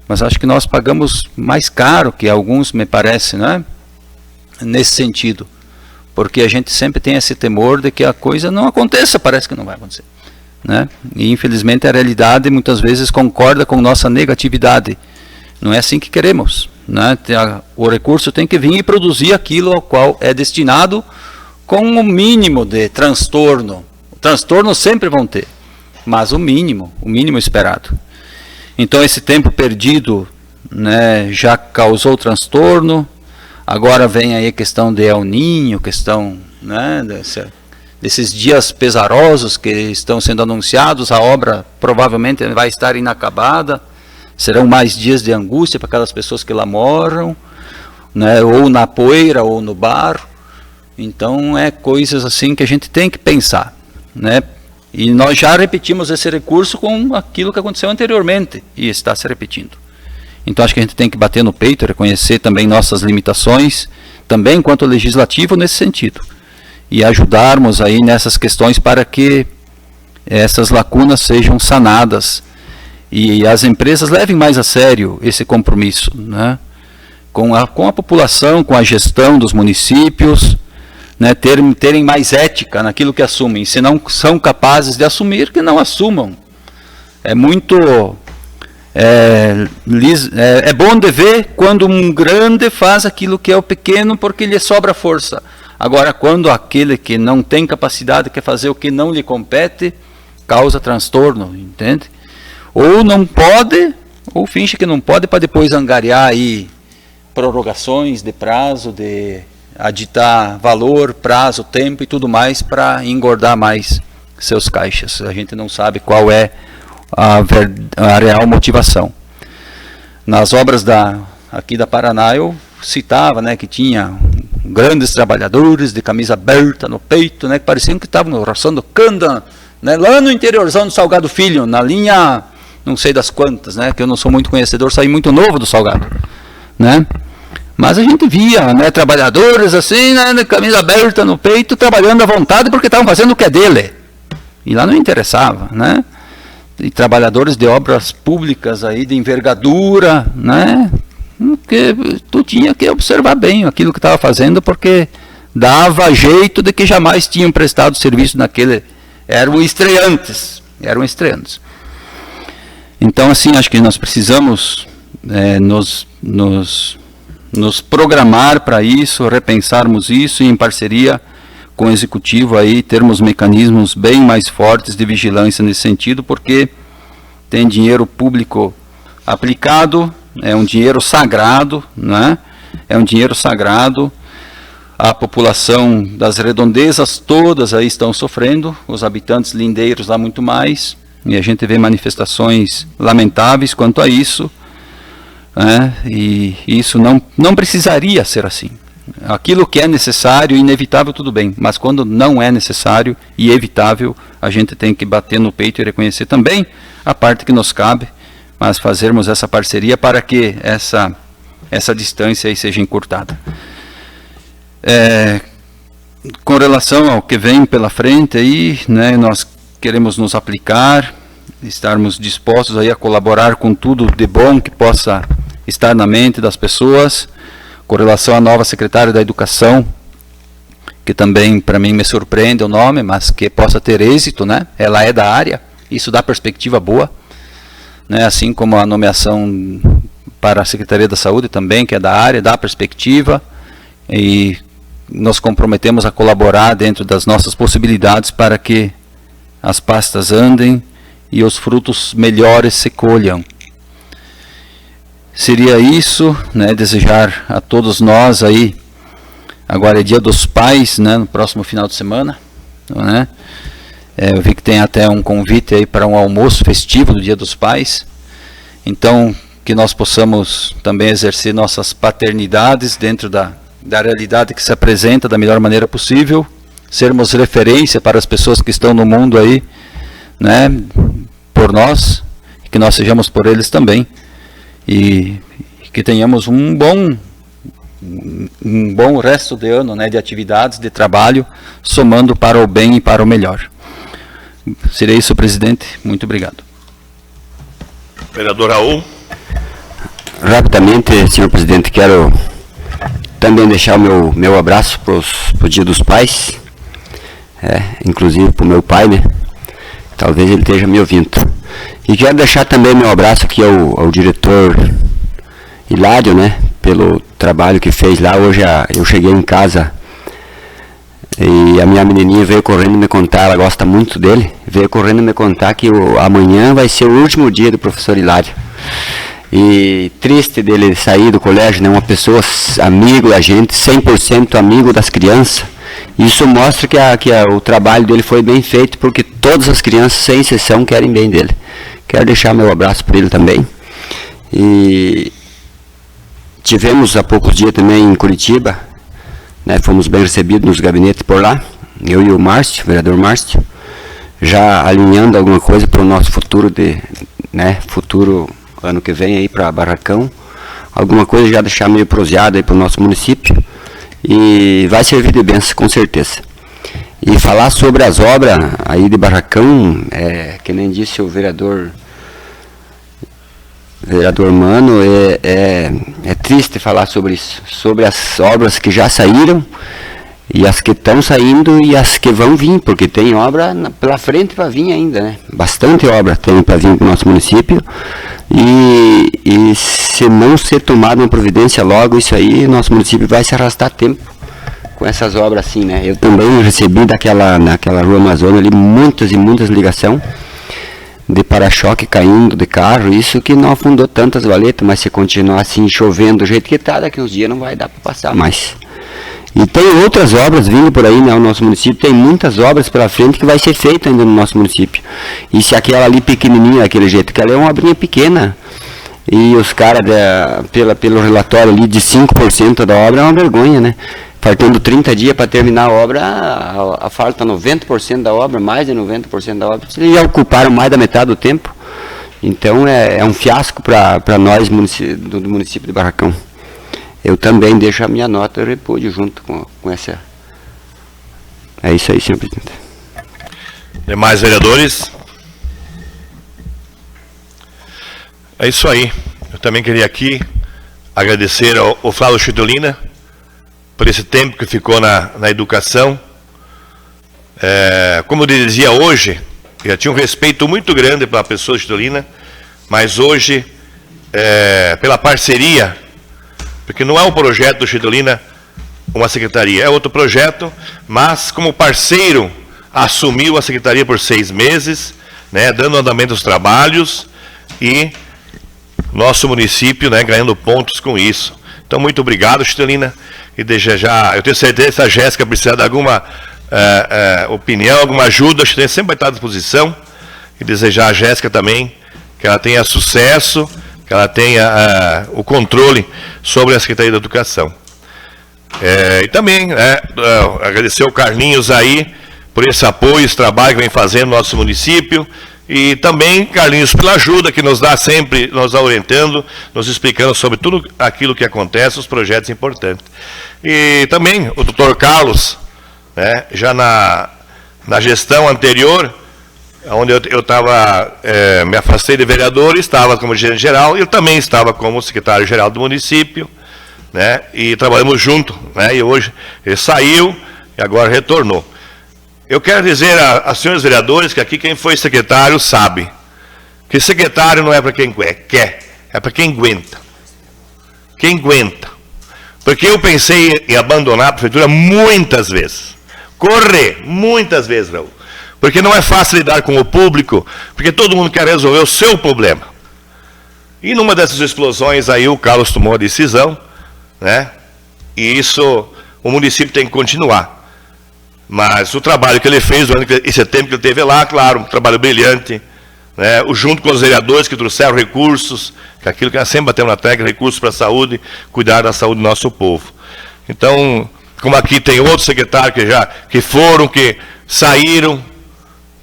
mas acho que nós pagamos mais caro que alguns, me parece, né? Nesse sentido, porque a gente sempre tem esse temor de que a coisa não aconteça, parece que não vai acontecer, né? E infelizmente a realidade muitas vezes concorda com nossa negatividade. Não é assim que queremos, né? O recurso tem que vir e produzir aquilo ao qual é destinado, com o mínimo de transtorno. O transtorno sempre vão ter, mas o mínimo esperado. Então esse tempo perdido, né, já causou transtorno. Agora vem aí a questão de El Niño, questão, né, desses dias pesarosos que estão sendo anunciados. A obra provavelmente vai estar inacabada, serão mais dias de angústia para aquelas pessoas que lá moram, né, ou na poeira ou no barro. Então coisas assim que a gente tem que pensar, né? E nós já repetimos esse recurso com aquilo que aconteceu anteriormente e está se repetindo. Então acho que a gente tem que bater no peito, reconhecer também nossas limitações, também enquanto legislativo nesse sentido, e ajudarmos aí nessas questões para que essas lacunas sejam sanadas e as empresas levem mais a sério esse compromisso, né? com a população, com a gestão dos municípios, né? Terem mais ética naquilo que assumem. Se não são capazes de assumir, que não assumam. É bom de ver quando um grande faz aquilo que é o pequeno porque lhe sobra força. Agora, quando aquele que não tem capacidade quer fazer o que não lhe compete, causa transtorno, entende? Ou não pode, ou finge que não pode para depois angariar aí prorrogações de prazo, de aditar valor, prazo, tempo e tudo mais para engordar mais seus caixas. A gente não sabe qual é a real motivação. Nas obras aqui da Paraná eu citava, né, que tinha grandes trabalhadores de camisa aberta no peito, né, que pareciam que estavam roçando cana, né, lá no interiorzão do Salgado Filho, na linha não sei das quantas, né, que eu não sou muito conhecedor, saí muito novo do Salgado, né, Mas a gente via, né, trabalhadores assim, né, camisa aberta no peito, trabalhando à vontade porque estavam fazendo o que é dele. E lá não interessava, né? E trabalhadores de obras públicas aí de envergadura, né? Que tu tinha que observar bem aquilo que estava fazendo, porque dava jeito de que jamais tinham prestado serviço naquele. Eram estreantes. Então, assim, acho que nós precisamos nos programar para isso, repensarmos isso e em parceria com o Executivo aí, termos mecanismos bem mais fortes de vigilância nesse sentido, porque tem dinheiro público aplicado, é um dinheiro sagrado, né? É um dinheiro sagrado. A população das redondezas todas aí estão sofrendo, os habitantes lindeiros lá muito mais, e a gente vê manifestações lamentáveis quanto a isso, né? E isso não precisaria ser assim. Aquilo que é necessário e inevitável, tudo bem, mas quando não é necessário e evitável, a gente tem que bater no peito e reconhecer também a parte que nos cabe, mas fazermos essa parceria para que essa distância aí seja encurtada. Com relação ao que vem pela frente aí, né, nós queremos nos aplicar, estarmos dispostos aí a colaborar com tudo de bom que possa estar na mente das pessoas. Com relação à nova secretária da Educação, que também para mim me surpreende o nome, mas que possa ter êxito, né? Ela é da área, isso dá perspectiva boa, né? Assim como a nomeação para a Secretaria da Saúde também, que é da área, dá perspectiva, e nos comprometemos a colaborar dentro das nossas possibilidades para que as pastas andem e os frutos melhores se colham. Seria isso, né, desejar a todos nós aí, agora é Dia dos Pais, né, no próximo final de semana, né? Eu vi que tem até um convite aí para um almoço festivo do Dia dos Pais, então que nós possamos também exercer nossas paternidades dentro da realidade que se apresenta da melhor maneira possível, sermos referência para as pessoas que estão no mundo aí, né, por nós, e que nós sejamos por eles também. E que tenhamos um bom resto de ano, né, de atividades, de trabalho, somando para o bem e para o melhor. Seria isso, presidente. Muito obrigado. Vereador Raul. Rapidamente, senhor presidente, quero também deixar o meu abraço para o Dia dos Pais, inclusive para o meu pai, né? Talvez ele esteja me ouvindo. E quero deixar também meu abraço aqui ao diretor Hilário, né, pelo trabalho que fez lá. Hoje eu cheguei em casa e a minha menininha veio correndo me contar, ela gosta muito dele, veio correndo me contar que amanhã vai ser o último dia do professor Hilário. E triste dele sair do colégio, né, uma pessoa amigo da gente, 100% amigo das crianças. Isso mostra que o trabalho dele foi bem feito, porque todas as crianças, sem exceção, querem bem dele. Quero deixar meu abraço para ele também. E tivemos há poucos dias também em Curitiba, né, fomos bem recebidos nos gabinetes por lá, eu e o Márcio, o vereador Márcio, já alinhando alguma coisa para o nosso futuro, futuro ano que vem aí para Barracão, alguma coisa já deixar meio proseada aí para o nosso município, e vai servir de bênção com certeza. E falar sobre as obras aí de Barracão, que nem disse o vereador Mano, é triste falar sobre isso, sobre as obras que já saíram, e as que estão saindo e as que vão vir, porque tem obra pela frente para vir ainda, né? Bastante obra tem para vir para o nosso município, e se não ser tomada uma providência logo, isso aí, nosso município vai se arrastar tempo com essas obras assim, né? Eu também recebi naquela rua Amazônia ali muitas e muitas ligações de para-choque caindo de carro, isso que não afundou tantas valetas, mas se continuar assim chovendo do jeito que está, daqui uns dias não vai dar para passar mais. E tem outras obras vindo por aí, né? O nosso município tem muitas obras pela frente que vai ser feita ainda no nosso município. E se aquela ali pequenininha, daquele jeito, que ela é uma obrinha pequena, e os caras, pelo relatório ali, de 5% da obra, é uma vergonha, né? Faltando 30 dias para terminar a obra, falta 90% da obra, mais de 90% da obra. Eles já ocuparam mais da metade do tempo. Então é um fiasco para nós do município de Barracão. eu também deixo a minha nota de repúdio junto com essa. É isso aí, senhor presidente. Demais vereadores? É isso aí. Eu também queria aqui agradecer ao Flávio Chitolina por esse tempo que ficou na educação. Como eu dizia hoje, eu tinha um respeito muito grande pela pessoa de Chitolina, mas hoje, pela parceria, porque não é um projeto do Chitolina, uma secretaria, é outro projeto, mas como parceiro assumiu a secretaria por 6 meses, né, dando andamento aos trabalhos e nosso município, né, ganhando pontos com isso. Então, muito obrigado, Chitolina, e desde já, eu tenho certeza que se a Jéssica precisar de alguma opinião, alguma ajuda, a Chitolina sempre vai estar à disposição, e desejar a Jéssica também que ela tenha sucesso, que ela tenha o controle sobre a Secretaria da Educação. E também agradecer ao Carlinhos aí por esse apoio, esse trabalho que vem fazendo no nosso município, e também, Carlinhos, pela ajuda que nos dá sempre, nos orientando, nos explicando sobre tudo aquilo que acontece, os projetos importantes. E também o doutor Carlos, né, já na gestão anterior, onde eu estava, me afastei de vereador, estava como gerente geral, e eu também estava como secretário-geral do município, né, e trabalhamos junto, né, e hoje ele saiu e agora retornou. Eu quero dizer a senhores vereadores que aqui quem foi secretário sabe que secretário não é para quem quer, é para quem aguenta. Quem aguenta. Porque eu pensei em abandonar a prefeitura muitas vezes. Correr muitas vezes, Raul. Porque não é fácil lidar com o público, porque todo mundo quer resolver o seu problema. E numa dessas explosões aí o Carlos tomou a decisão, né? E isso o município tem que continuar. Mas o trabalho que ele fez durante esse tempo que ele teve lá, claro, um trabalho brilhante, né, junto com os vereadores que trouxeram recursos, que aquilo que nós sempre batemos na tecla, recursos para a saúde, cuidar da saúde do nosso povo. Então, como aqui tem outros secretários que foram, que saíram,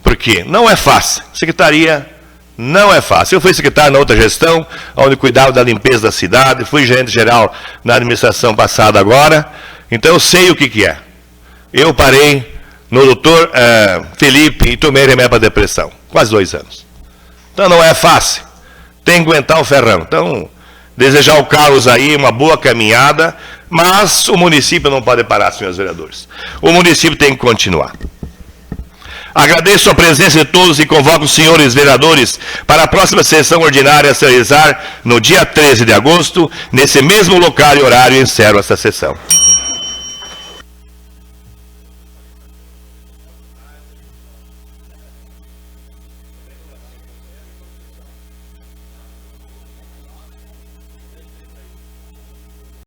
porque não é fácil. Secretaria não é fácil. Eu fui secretário na outra gestão, onde cuidava da limpeza da cidade, fui gerente geral na administração passada agora, então eu sei o que é. Eu parei no doutor Felipe e tomei remédio para depressão. Quase 2 anos. Então não é fácil. Tem que aguentar o ferrão. Então, desejar ao Carlos aí uma boa caminhada, mas o município não pode parar, senhores vereadores. O município tem que continuar. Agradeço a presença de todos e convoco os senhores vereadores para a próxima sessão ordinária a se realizar no dia 13 de agosto, nesse mesmo local e horário, encerro esta sessão.